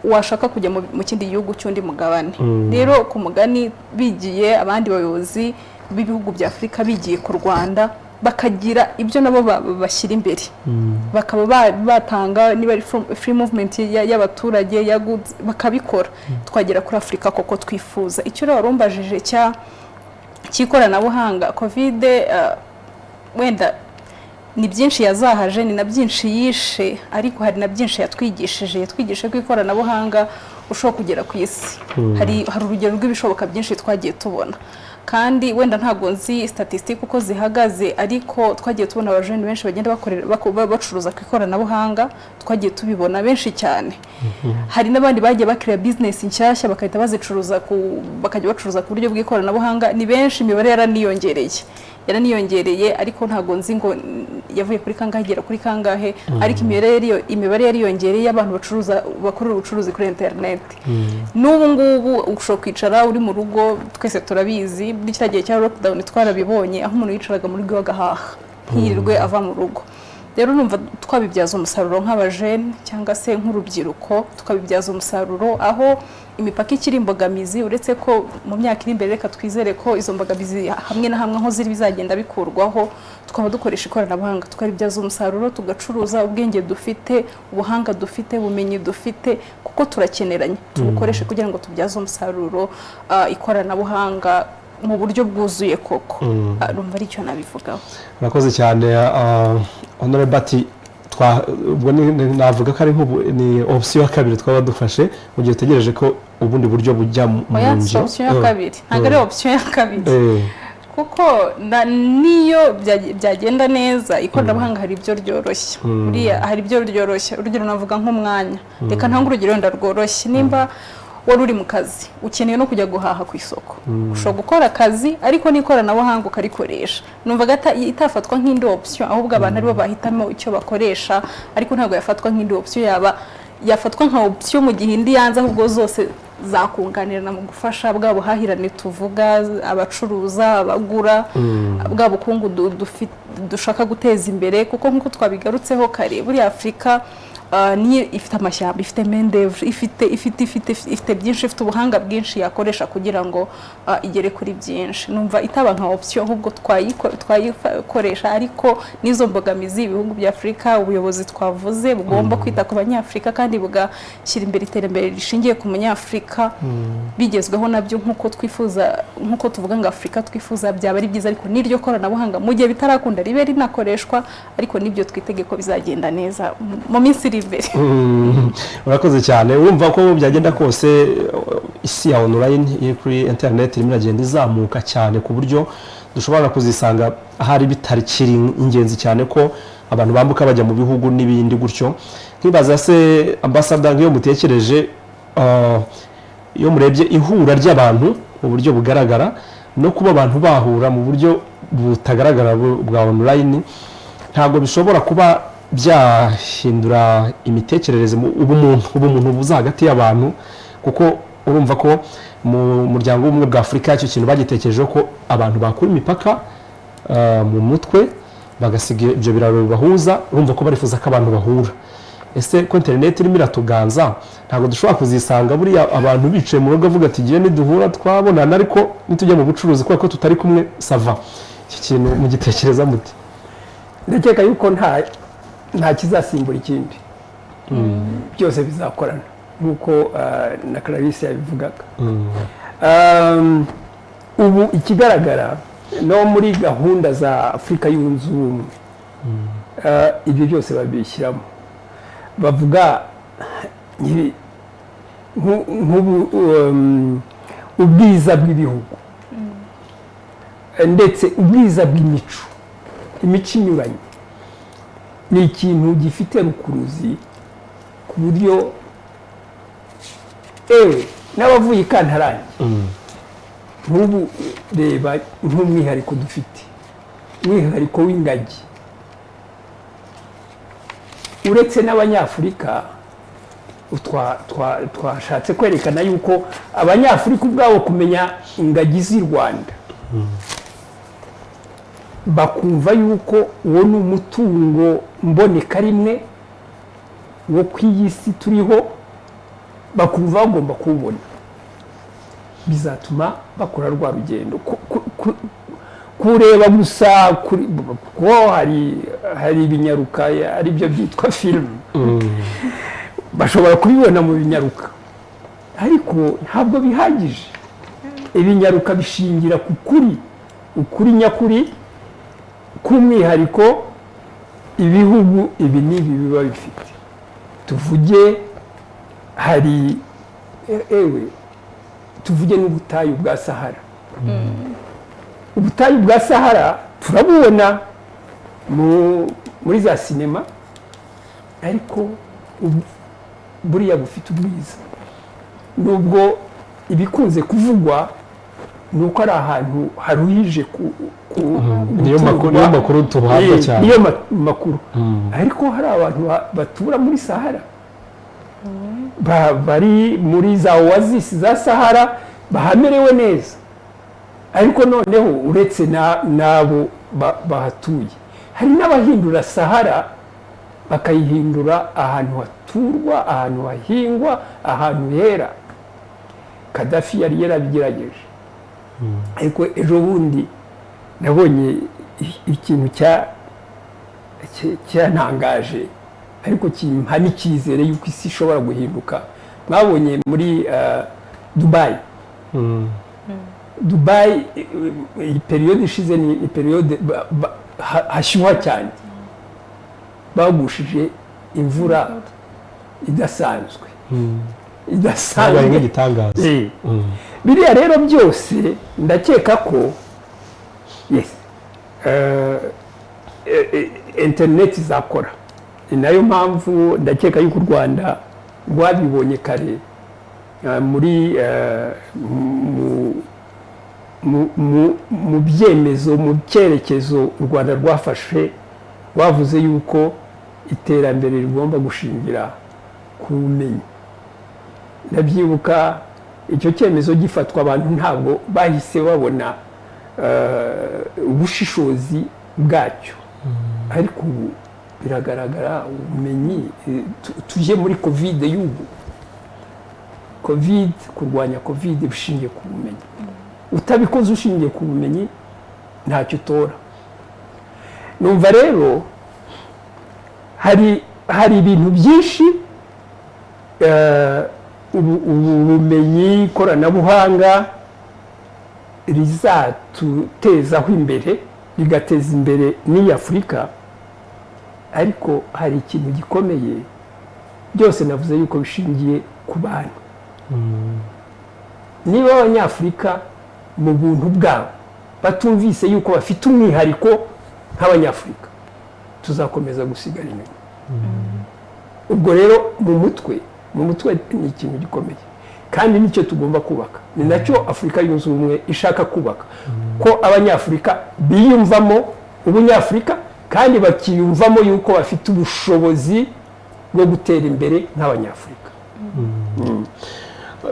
washaka kujya mu kindi gihugu cy'undi mugabane. Rero ku mugani bigiye abandi bayobozi b'ibihugu bya Afrika bigiye ku Rwanda bakagira ibyo nabo bashyira imbere, bakaba batanga niba ari free movement y'abaturage ya goods bakabikora, twagera kuri Afrika koko twifuza. Icyo rero warumbajije cy'ikoranabuhanga, covid wenda ni byinshi yazahaje, ni na byinshi yishe, ariko hari na byinshi yatwigishije ko ikoranabuhanga ushobora kugera ku isi. Hari urugero rw'ibishoboka byinshi twagiye tubona, kandi wenda ntago nzi statistique uko zihagaze, ariko twagiye tubona abajene benshi bagenda bacuruza ku ikoranabuhanga, twagiye tubibona benshi cyane. Hari n'abandi bagiye bakira business nshyashya bakahita bazicuruza bakajya bacuruza ku buryo bw'ikoranabuhanga. Ni benshi, imibare yaraniyongereye, ariko ntago nzi ngo yavuye kuri kangahe igera kuri kangahe, ariko imibare yariyongereye abantu bakorera ubucuruzi kuri internet. N'ubu ngubu ushobora kwicara uri mu rugo, twese turabizi muri kiriya gihe cya lockdown twarabibonye, aho umuntu yicaraga muri rwe agahaha ntirirwe ava mu rugo. Rero numva twabibyaza umusaruro nk'abajene cyangwa se nk'urubyiruko, tukabibyaza umusaruro aho imipaka ikiri imbogamizi, uretse ko mu myaka iri imbere reka twizere ko izo mbogamizi hamwe na hamwe aho ziri bizagenda bikurwaho, tukaba dukoresha ikoranabuhanga tukabibyaza umusaruro, tugacuruza ubwenge dufite, ubuhanga dufite, ubumenyi dufite, kuko turakeneranye, tubukoreshe kugira ngo tubyaze umusaruro ikoranabuhanga mu buryo bwuzuye koko. Rumva ari cyo nabivugaho. Murakoze cyane Honorable Bati. ubwo navuga ko ari ni option ya kabiri twaba dufashe mu gihe utegereje ko ubundi buryo bujya mu nzu option ya kabiri ntabwo ari option ya kabiri kuko niyo byagenda neza ikoranabuhanga hari ibyo ryoroshye buriya hari ibyo ryoroshye urugero navuga nk'umwanya reka ntange urugero ndarworoshye nimba wari uri mu kazi ukeneye no kujya guhaha ku isoko ushobora gukora akazi ariko n'ikoranabuhanga ukarikoresha numvaga itafatwa nk'indi option ahubwo abantu aribo bahitamo icyo bakoresha ariko ntabwo yafatwa nk'indi option yafatwa nka option mu gihe indi yanze ahubwo zose zakunganirana mu gufasha bwa buhahirane tuvuga abacuruza abagura bwa bukungu dushaka guteza imbere kuko nk'uko twabigarutseho kare buriya Afurika niyo ifite amashyamba ifite mendevre ifite byinshi ifite ubuhanga bwinshi yakoresha kugira ngo igere kuri byinshi numva itaba nka option ahubwo twayikoresha ariko nizo mbogamizi ibihugu bya Afurika ubuyobozi twavuze bugomba kwita ku banyafurika kandi bugashyira imbere iterambere rishingiye ku munyafurika bigezweho nabyo nk'uko twifuza nk'uko tuvuga ngo Afurika twifuza byaba ari byiza ariko n'iryo koranabuhanga mu gihe bitarakunda ribe rinakoreshwa ariko nibyo twitege ko bizagenda neza mu minsi iri imbere. Urakoze cyane urumva ko byagenda kose isi ya online iri kuri internet irimo iragenda izamuka cyane ku buryo dushobora kuzisanga ahari bitarikiri ingenzi cyane ko abantu bambuka bajya mu bihugu n'ibindi gutyo nkibaza se ambassador ngiyo mutekereje iyo murebye ihura ry'abantu mu buryo bugaragara no kuba abantu bahura mu buryo butagaragara bwa online ntabwo bishobora kuba byahindura imitekerereze ubumuntu buza hagati y'abantu kuko urumva ko mu muryango w'ubumwe bwa Afurika icyo kintu bagitekerejeho ko abantu bakura imipaka mu mutwe bagasiga ibyo biraro bibahuza urumva ko barifuza ko abantu bahura ese ko internet irimo iratuganza ntabwo dushobora kuzisanga buriya abantu bicaye mu rugo avuga ati igihe niduhura twabonana ariko nitujya mu bucuruzi kubera ko tutari kumwe sava iki kintu mugitekereza muti ndakeka yuko nta kizasimbura ikindi byose bizakorana nk'uko na Clarisse yabivugaga ubu ikigaragara no muri gahunda za Afurika yunze ubumwe ibyo byose babishyiramo bavuga ubwiza bw'ibihugu ndetse ubwiza bw'imico inyuranye ni ikintu gifite rukuruzi ku buryo n'abavuye ikantarange nk'ubu reba nk'umwihariko dufite umwihariko w'ingagi uretse n'abanyafurika twashatse kwerekana yuko abanyafurika ubwabo kumenya ingagi z'i Rwanda bakumva yuko uwo ni umutungo mboneka rimwe wo ku isi turiho bakumva bagomba kuwubona bizatuma bakora rwa rugendo kureba gusa kuko hari ibinyaruka ari byo byitwa filime bashobora kubibona mu binyaruka ariko ntabwo bihagije ibinyaruka bishingira ku ukuri nyakuri k'umwihariko ibihugu ibi n'ibi biba bifite tuvuge tuvuge n'ubutayu bwa Sahara ubutayu bwa Sahara turabubona muri za sinema ariko buriya bufite ubwiza nubwo ibikunze kuvugwa nuko ari ahantu haruhije niyo makuru tuhabwa cyane niyo makuru ariko hari abantu batura muri Sahara bari muri za oasis za Sahara bahamerewe neza ariko noneho uretse n'abo bahatuye hari n'abahindura Sahara bakayihindura ahantu haturwa ahantu hahingwa ahantu hera Gaddafi yari yarabigerageje ariko ejo bundi nabonye ikintu cyantangaje ariko kimpa n'icyizere yuko isi ishobora guhinduka mwabonye muri Dubai Dubai iyi periyode ishize ni periyode hashyuha cyane bagushije imvura idasanzwe habaye nk'igitangaza. biriya rero byose ndakeka ko yes interineti izakora. ni nayo mpamvu ndakeka yuko u Rwanda rwabibonye kare muri mu byemezo mu cyerekezo u Rwanda rwafashe bavuze yuko iterambere rigomba gushingira ku bumenyi. ndabyibuka icyo cyemezo gifatwa abantu ntabwo bahise babona ubushishozi bwacyo, ariko ubu biragaragara ubumenyi. tujye muri kovide y'ubu, kovide, kurwanya kovide bishingiye ku bumenyi. utabikoze ushingiye ku bumenyi ntacyo utora. numva rero hari ibintu byinshi ubumenyi, ikoranabuhanga rizatutezaho imbere, rigateza imbere n'iyi Afurika. ariko hari ikintu gikomeye, byose navuze yuko bishingiye ku bantu. niba abanyafurika mu buntu bwabo batumvise yuko bafite umwihariko nk'abanyafurika, tuzakomeza gusigara inyuma. ubwo rero mu mutwe ni ikintu gikomeye, kandi nicyo tugomba kubaka. ni nacyo Afurika yunze ubumwe ishaka kubaka, ko abanyafurika biyumvamo ubunyafurika kandi bakiyumvamo yuko bafite ubushobozi bwo gutera imbere nk'abanyafurika.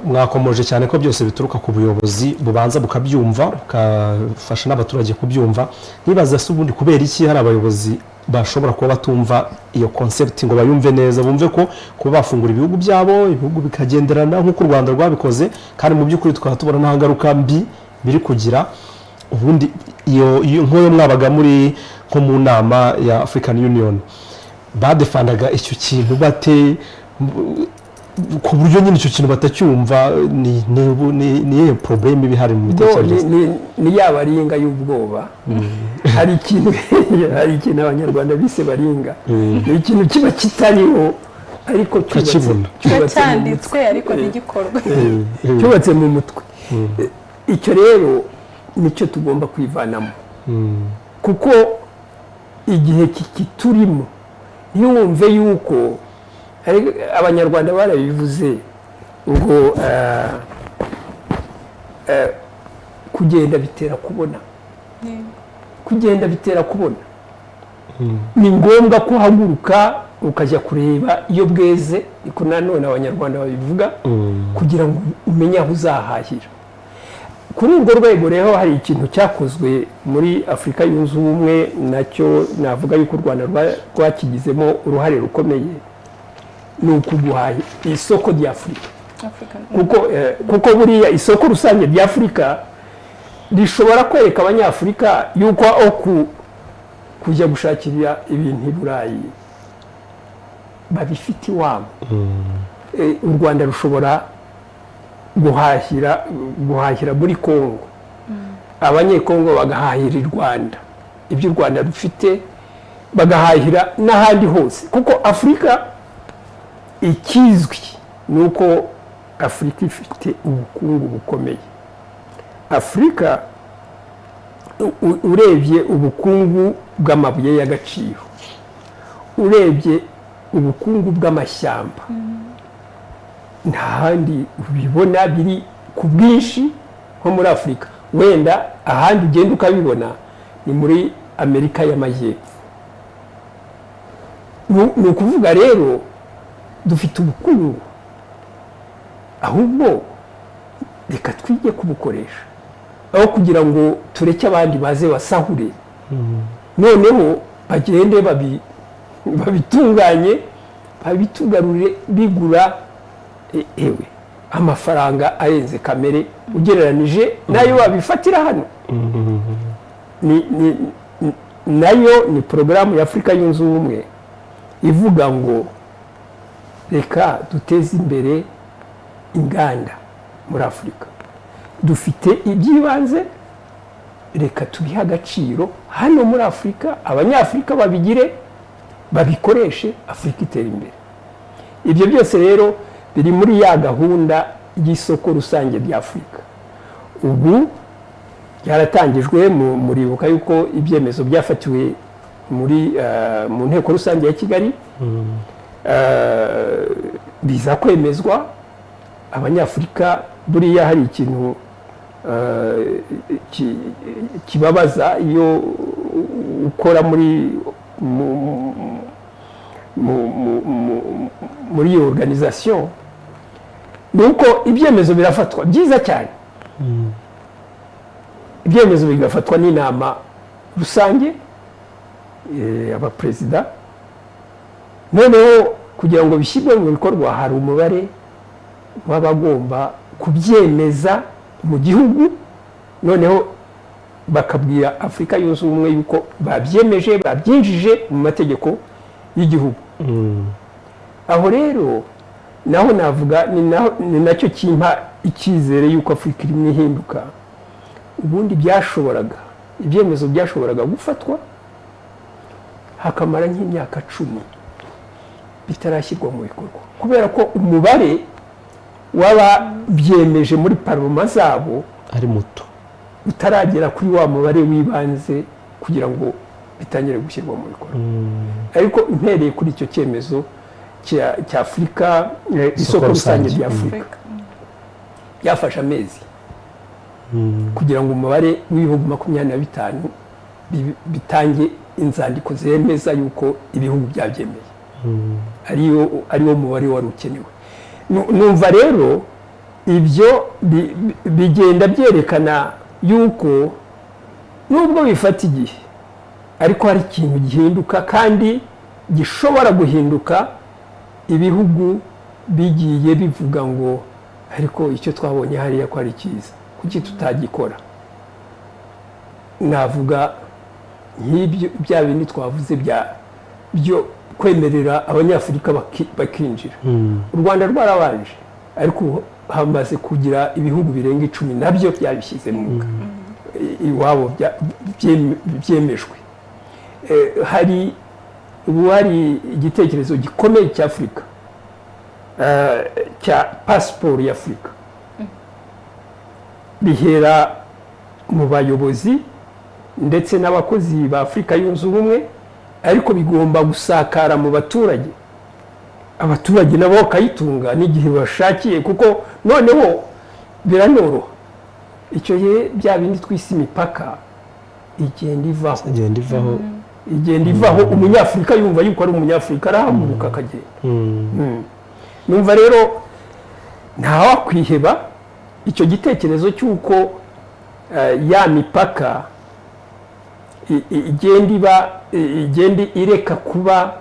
mwakomoje cyane ko byose bituruka ku buyobozi bubanza bukabyumva, bukafasha n'abaturage kubyumva. nibaza se ubundi kubera iki hari abayobozi bashobora kuba batumva iyo concept ngo bayumve neza, bumve ko kuba bafungura ibihugu byabo, ibihugu bikagenderana nk'uko u Rwanda rwabikoze, kandi mu by'ukuri tukaba tubona nta ngaruka mbi biri kugira. ubundi iyo nk'uyo mwabaga muri nko mu nama ya African Union, badefandaga icyo kintu bate ku buryo nyine icyo kintu batacyumva? ni iyihe probleme ibihari mu mitekerereze? ni ya baringa y'ubwoba. hari ikintu abanyarwanda bise baringa. ni ikintu kiba kitariho ariko cyanditswe ariko ntigikorwe, cyubatse mu mutwe. icyo rero nicyo tugomba kwivanamo, kuko igihe kiturimo ntiwumve yuko abanyarwanda barabivuze ngo kugenda bitera kubona. kugenda bitera kubona. ni ngombwa ko uhaguruka ukajya kureba iyo bweze, niko nanone abanyarwanda babivuga, kugira ngo umenye aho uzahahira. kuri urwo rwego rero hari ikintu cyakozwe muri Afurika yunze ubumwe, nacyo navuga yuko u Rwanda rwakigizemo uruhare rukomeye. ni ukuguhaha isoko rya Afurika, kuko buriya isoko rusange rya Afurika rishobora kwereka abanyafurika yuko aho kujya gushakira ibintu i Burayi babifite iwabo. u Rwanda rushobora guhahira muri Kongo, abanyekongo bagahahira i Rwanda ibyo u Rwanda rufite, bagahahira n'ahandi hose. kuko Afurika ikizwi ni uko Afurika ifite ubukungu bukomeye. Afurika urebye ubukungu bw'amabuye y'agaciro, urebye ubukungu bw'amashyamba, nta handi ubibona biri ku bwinshi nko muri Afurika. wenda ahandi ugenda ukabibona ni muri Amerika y'Amajyepfo. ni ukuvuga rero dufite ubukungu, ahubwo reka twige kubukoresha aho kugira ngo tureke abandi baze basahure. noneho bagende babitunganye, babitugarurire bigura amafaranga arenze kamere ugereranije nayo babifatira hano. nayo ni porogaramu ya Afurika yunze ubumwe ivuga ngo reka duteze imbere inganda muri Afurika. dufite iby'ibanze, reka tubihe agaciro hano muri Afurika, abanyafurika babigire babikoreshe Afurika itera imbere. Ibyo byose rero biri muri ya gahunda y'isoko rusange rya Afurika. Ubu byaratangijwe, muribuka yuko ibyemezo byafatiwe mu nteko rusange ya Kigali, biza kwemezwa. Abanyafurika buriya hari ikintu kibabaza iyo ukora muri iyo organisation, ni uko ibyemezo birafatwa byiza cyane, ibyemezo bigafatwa n'inama rusange abaperezida, noneho kugira ngo bishyirwe mu bikorwa hari umubare w'abagomba kubyemeza mu gihugu, noneho bakabwira Afurika yunze ubumwe yuko babyemeje, babyinjije mu mategeko y'igihugu. Aho rero naho navuga ni nacyo kimpa icyizere yuko Afurika irimo ihinduka. Ubundi ibyemezo byashoboraga gufatwa hakamara nk'imyaka 10 bitarashyirwa mu bikorwa, kubera ko umubare w'ababyemeje muri parlement zabo ari muto, utaragera kuri wa mubare w'ibanze kugira ngo bitangire gushyirwa mu bikorwa. Ariko impereye kuri icyo cyemezo cya Afurika, isoko rusange rya Afurika, byafashe amezi kugira ngo umubare w'ibihugu 25 bitange inzandiko zemeza yuko ibihugu byabyemeye, ariwo mubare wari ukenewe. Numva rero ibyo bigenda byerekana yuko nubwo bifata igihe, ariko hari ikintu gihinduka kandi gishobora guhinduka. Ibihugu bigiye bivuga ngo ariko icyo twabonye hariya ko ari cyiza, kuki tutagikora? Navuga nk'ibyo bya bindi twavuze byo kwemerera Abanyafurika bakinjira. U Rwanda rwarabanje, ariko hamaze kugira ibihugu birenga 10 nabyo byabishyize mu iwabo byemejwe. Hari igitekerezo gikomeye cya Afurika, cya pasiporo ya Afurika, bihera mu bayobozi ndetse n'abakozi ba Afurika yunze ubumwe, ariko bigomba gusakara mu baturage. Abaturage nabo bakayitunga n'igihe bashakiye, kuko noneho biranoroha. Icyo gihe bya bindi twise imipaka igenda ivaho, Umunyafurika yumva yuko ari Umunyafurika, arahaguruka akagenda. Numva rero ntawakwiheba icyo gitekerezo cy'uko ya mipaka igenda ireka kuba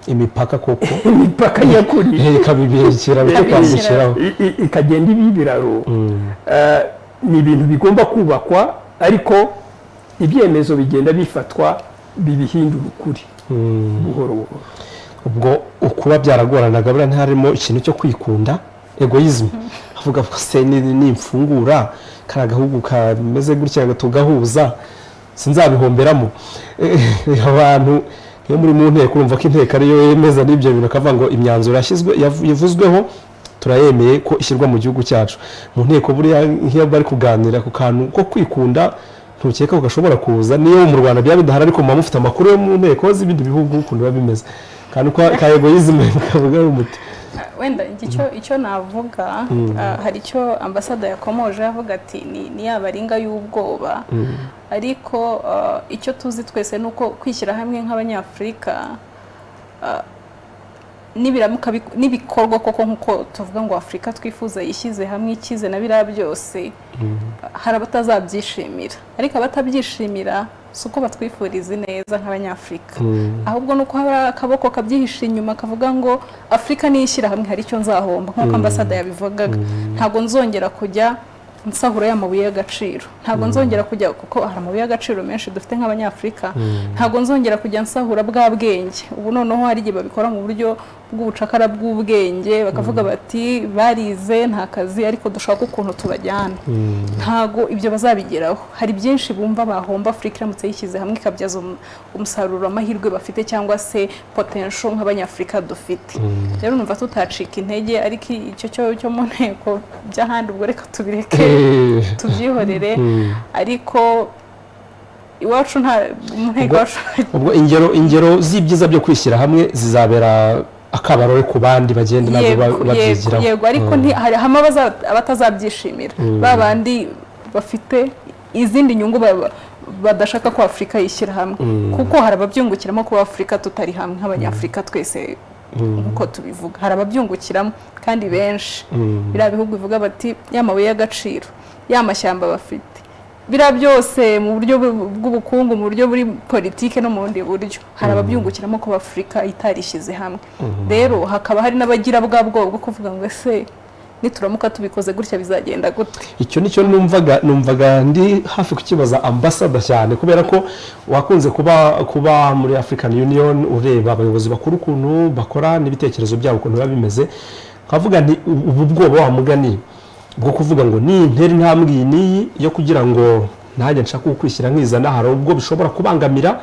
imipaka koko, imipaka nyakuri ikagenda iba ibiraro. Ni ibintu bigomba kubakwa, ariko ibyemezo bigenda bifatwa bibihindura ukuri buhoro buhoro. Ubwo ukuba byaragoranaga, buriya ntarimo ikintu cyo kwikunda, egoism, avuga ko se nimfungura kara gahugu kameze gutya tugahuza sinzabihomberamo. Abantu iyo muri mu nteko urumva ko inteko ariyo yemeza n'ibyo bintu, akavuga ngo imyanzuro yavuzweho turayemeye ko ishyirwa mu gihugu cyacu. Mu nteko buriya nk'iyo bari kuganira ku kantu ko kwikunda, ntukeka ko gashobora kuza. Niyo mu Rwanda byaba bidahari, ariko muba mufite amakuru yo mu nteko z'ibindi bihugu ukuntu biba bimeze, kandi ka egoism kavuga umuti. Wenda icyo navuga, hari icyo ambasada yakomoje avuga ati ni yabaringa y'ubwoba, ariko icyo tuzi twese nuko kwishyira hamwe nk'Abanyafurika n'ibikorwa koko nkuko tuvuga ngo Afurika twifuza yishyize hamwe ikize na biriya byose, hari abatazabyishimira, ariko abatabyishimira si uko batwifuriza neza nk'Abanyafurika, ahubwo nuko hari akaboko kabyihishe inyuma kavuga ngo Afurika niyishyira hamwe hari icyo nzahomba, nk'uko ambasada yabivugaga. Ntabwo nzongera kujya nsahura y'amabuye y'agaciro, ntabwo nzongera kujya, kuko hari amabuye y'agaciro menshi dufite nk'Abanyafurika, ntabwo nzongera kujya nsahura bwa bwenge. Ubu noneho hari igihe babikora mu buryo bw'ubucakara bw'ubwenge bakavuga bati barize nta kazi ariko dushaka ukuntu tubajyana ntago ibyo bazabigeraho hari byinshi bumva bahomba Afurika iramutse yishyize hamwe ikabyaza umusaruro amahirwe bafite cyangwa se potential nk'abanyafurika dufite rero numva tutacika intege ariko icyo cyo mu nteko by'ahandi ubwo reka tubireke tubyihorere ariko iwacu nta ntego wacu ubwo ingero z'ibyiza byo kwishyira hamwe zizabera akabarore ku bandi bagenda nabo babyigiraho yego ariko hari hamwe abatazabyishimira babandi bafite izindi nyungu badashaka ko Afurika yishyira hamwe kuko hari ababyungukiramo kuba Afurika tutari hamwe nk'abanyafurika twese nkuko tubivuga hari ababyungukiramo kandi benshi biriya bihugu bivuga bati y'amabuye y'agaciro y'amashyamba bafite bira byose mu buryo bw'ubukungu mu buryo buri politike no mu bundi buryo hari ababyungukiramo ko Afurika itarishyize hamwe rero hakaba hari n'abagira bwa bwoba bwo kuvuga ngo ese nituramuka tubikoze gutya bizagenda gute icyo nicyo numvaga ndi hafi kukibaza ambassador cyane kubera ko wakunze kuba muri African Union ureba abayobozi bakuru ukuntu bakora n'ibitekerezo byabo ukuntu biba bimeze kavuga nti ubu bwoba wa mugani bwo kuvuga ngo ni interi ntambwe niyi yo kugira ngo ntajya nshaka kukwishyira nkizana hari ubwo bishobora kubangamira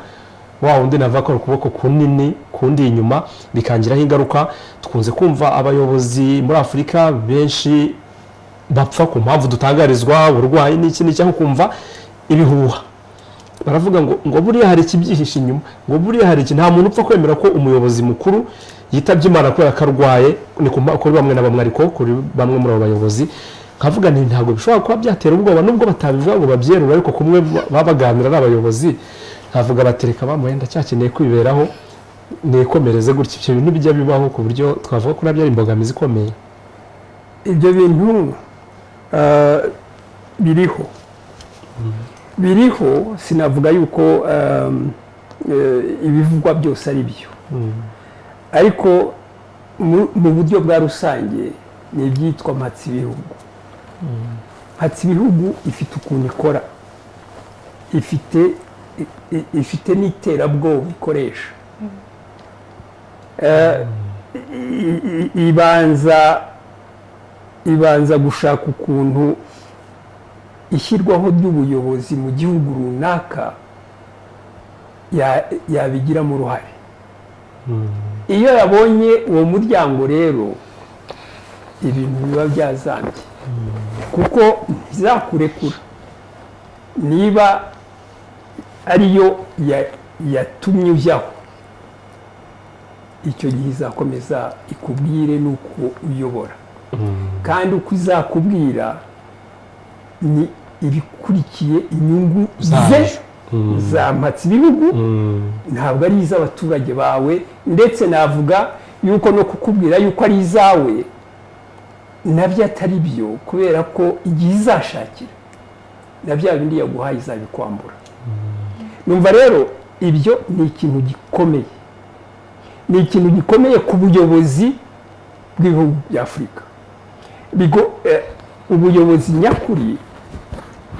wa undi navakora ukuboko kunini kundi inyuma bikangiraho ingaruka tukunze kumva abayobozi muri Afurika benshi bapfa ku mpamvu dutangarizwa uburwayi n'iki n'icyo kumva ibihuha baravuga ngo buriya hari ikibyihishe inyuma ngo buriya hari iki nta muntu upfa kwemera ko umuyobozi mukuru yitabye Imana ko yakarwaye ni kuri bamwe na bamwe ariko kuri bamwe muri abo bayobozi kavuga nti ntabwo bishobora kuba byatera ubwoba nubwo batabivuga ngo babyerura ariko kumwe babaganira n'abayobozi havuga batereka bamuhenda cyakeneye kwiberaho nikomereze gutya ibyo bintu bijya bibaho ku buryo twavuga ko nabyo ari imbogamizi ikomeye ibyo bintu biriho sinavuga yuko ibivugwa byose ari byo ariko mu buryo bwa rusange ni ibyitwa mpatsibihugu mpatsibihugu ifite ukuntu ikora ifite n'iterabwoba ikoresha ibanza gushaka ukuntu ishyirwaho ry'ubuyobozi mu gihugu runaka yabigiramo uruhare iyo yabonye uwo muryango rero ibintu biba byazambye kuko ntizakurekura niba ariyo yatumye ujyaho icyo gihe izakomeza ikubwire n'uko uyobora kandi uko izakubwira ni ibikurikiye inyungu ze za mpatsibihugu ntabwo ari iz'abaturage bawe ndetse navuga yuko no kukubwira yuko ari izawe nabyo atari byo kubera ko igihe izashakira na bya bindi yaguhaye izabikwambura numva rero ibyo ni ikintu gikomeye ni ikintu gikomeye ku buyobozi bw'ibihugu bya Afurika ubuyobozi nyakuri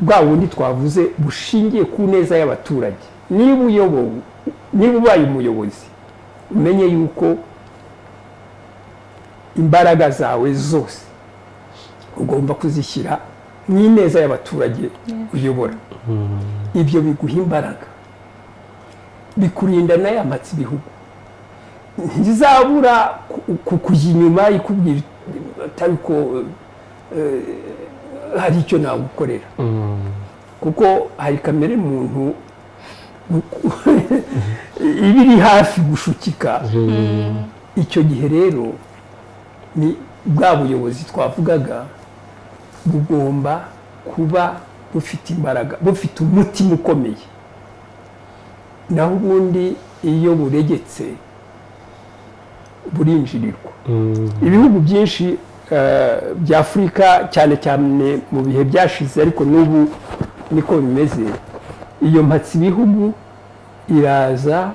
bwa bundi twavuze bushingiye ku neza y'abaturage niba ubaye umuyobozi umenye yuko imbaraga zawe zose ugomba kuzishyira mu ineza y'abaturage uyobora ibyo biguha imbaraga bikurinda n'aya mpatsibihugu ntizabura kujya inyuma ikubwira atari ko hari icyo nagukorera kuko hari kamere muntu iba iri hafi gushukika icyo gihe rero ni bwa buyobozi twavugaga bugomba kuba bufite imbaraga bufite umutima ukomeye naho ubundi iyo buregetse burinjirirwa ibihugu byinshi bya Afurika cyane cyane mu bihe byashize ariko n'ubu niko bimeze iyo mpatsibihugu iraza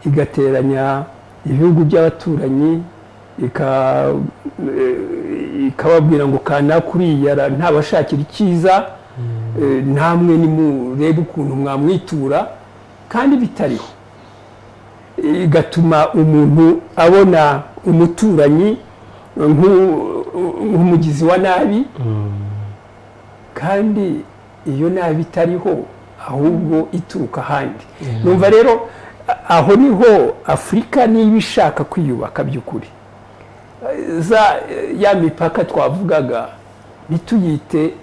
igateranya ibihugu by'abaturanyi ikababwira ngo kana kuriya ntabashakira icyiza namwe nimurebe ukuntu mwamwitura kandi bitariho igatuma umuntu abona umuturanyi nk'umugizi wa nabi, kandi iyo nabi itariho ahubwo ituruka ahandi. Numva rero aho niho Afurika niba ishaka kwiyubaka by'ukuri, ya mipaka twavugaga ntituyite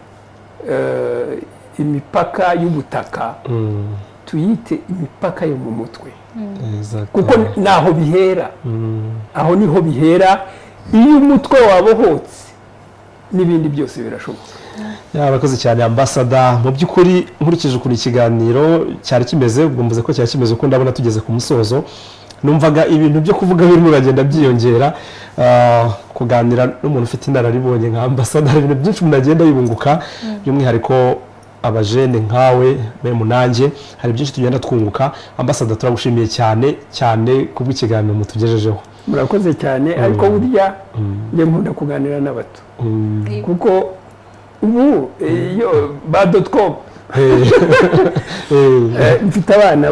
imipaka y'ubutaka, tuyite imipaka yo mu mutwe, kuko naho bihera, aho niho bihera. Iyo umutwe wabohotse n'ibindi byose birashoboka. Abakozi cyane ambasada, mu by'ukuri nkurikije ukuntu ikiganiro cyari kimeze, ubwo mvuze ko cyari kimeze uko ndabona tugeze ku musozo, numvaga ibintu byo kuvuga birimo biragenda byiyongera. Kuganira n'umuntu ufite inararibonye nka ambasada, hari ibintu byinshi umuntu agenda yibunguka, by'umwihariko abajene nkawe memu nanjye, hari byinshi tugenda twunguka. Ambasada, turagushimiye cyane cyane kubw'ikiganiro mutugejejeho. Murakoze cyane, ariko burya njye nkunda kuganira n'abato, kuko ubu iyo ba.com mfite abana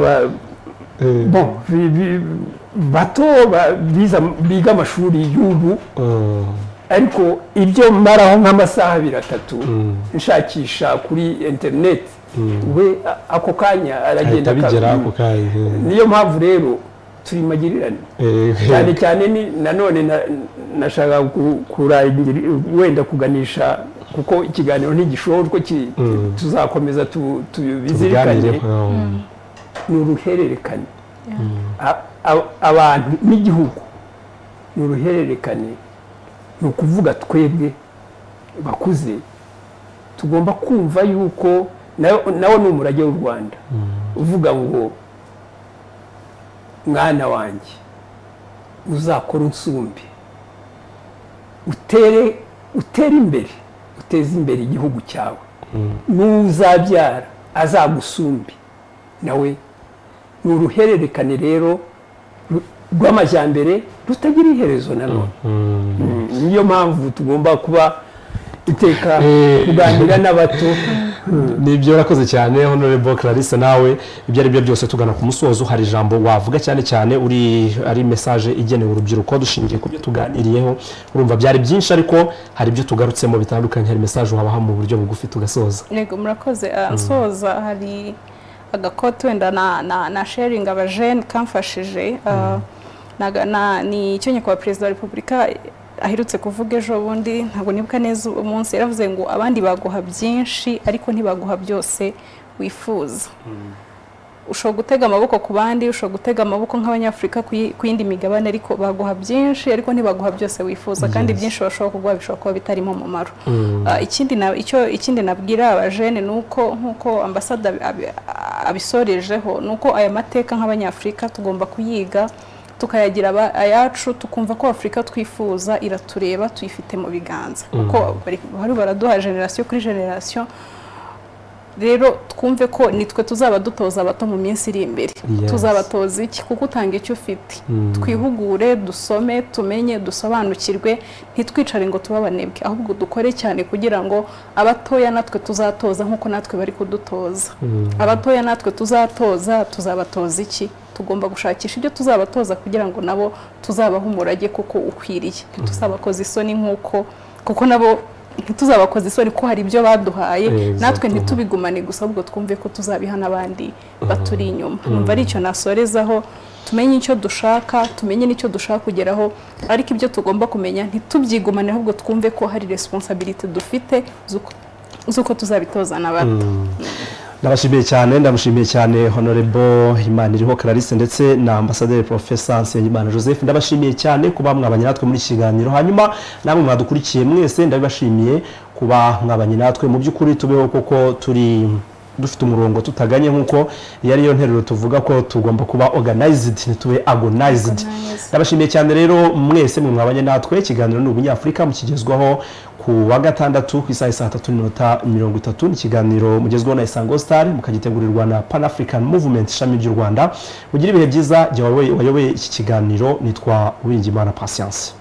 bato biga amashuri y'ubu, ariko ibyo maraho nk'amasaha 2-3 nshakisha kuri interineti, we ako kanya aragenda akabigera. Niyo mpamvu rero turi magirirane cyane cyane. Nanone nashaka wenda kuganisha, kuko ikiganiro ntigishojwe, tuzakomeza tubizirikane, ni uruhererekane. Abantu n'igihugu ni uruhererekane. Ni ukuvuga twebwe bakuze tugomba kumva yuko nawo ni umurage w'u Rwanda, uvuga ngo mwana wanjye uzakora unsumbi, utere imbere, uteze imbere igihugu cyawe, n'uzabyara azagusumbi nawe. Ni uruhererekane rero rw'amajyambere rutagira iherezo nanone. Niyo mpamvu tugomba kuba iteka kuganira n'abato. Nibyo, urakoze cyane Honorable Clarisse. Nawe ibyo ari byo byose tugana ku musozo, hari ijambo wavuga cyane cyane ari message igenewe urubyiruko dushingiye ku byo tuganiriyeho? Urumva byari byinshi, ariko hari ibyo tugarutsemo bitandukanye, hari message wabaha mu buryo bugufi tugasoza. Yego, murakoze. Nsoza hari agakote wenda na sharing abajene kamfashije. Ni icyo nyakubahwa Perezida wa Repubulika aherutse kuvuga ejo bundi, ntabwo nibuka neza umunsi, yaravuze ngo abandi baguha byinshi ariko ntibaguha byose wifuza. Ushobora gutega amaboko ku bandi, ushobora gutega amaboko nk'abanyafurika ku yindi migabane, ariko baguha byinshi ariko ntibaguha byose wifuza, kandi byinshi bashobora kuguha bishobora kuba bitarimo umumaro. Ikindi nabwira abajene ni uko nk'uko ambasada abisorejeho, ni uko aya mateka nk'abanyafurika tugomba kuyiga, tukayagira ayacu, tukumva ko Afurika twifuza iratureba, tuyifite mu biganza, kuko bari baraduha generation kuri generation. Rero twumve ko nitwe tuzaba dutoza abato mu minsi iri imbere. Tuzabatoza iki? Kuko utanga icyo ufite. Twihugure, dusome, tumenye, dusobanukirwe, ntitwicare ngo tuba abanebwe, ahubwo dukore cyane kugira ngo abatoya natwe tuzatoza nk'uko natwe bari kudutoza. Abatoya natwe tuzatoza, tuzabatoza iki? Tugomba gushakisha ibyo tuzabatoza kugira ngo nabo tuzabaho umurage kuko ukwiriye. Tuzabakoza isoni kuko nabo ntituzabakoze isoni ko hari ibyo baduhaye, natwe ntitubigumane gusa, ahubwo twumve ko tuzabiha n'abandi baturi inyuma. Numva ari icyo nasorezaho. Tumenye icyo dushaka, tumenye n'icyo dushaka kugeraho, ariko ibyo tugomba kumenya ntitubyigumane, ahubwo twumve ko hari responsibility dufite z'uko tuzabitoza n'abato. Ndamushimiye cyane Honorable Imaniriho Clarisse ndetse na Ambassadeur Professor Nsengimana Joseph. Ndabashimiye cyane kuba mwabanye natwe muri kiganiro, hanyuma namwe mwadukurikiye mwese ndabashimiye kuba mwabanye natwe. Mu by'ukuri tubeho kuko dufite umurongo tutaganye, nkuko yari yo nteruro tuvuga ko tugomba kuba organized ntitube agonized. Ndabashimiye cyane rero mwese mwabanye natwe. Ikiganiro ni Ubunyafurika mukigezwaho ku wa gatandatu ku isaha 3:30. Ikiganiro mugezwaho na Isango Star, mukagitegurirwa na Pan African Movement ishami ry'u Rwanda. Mugire ibihe byiza. Wayoboye iki kiganiro nitwa Uwingimana Patience.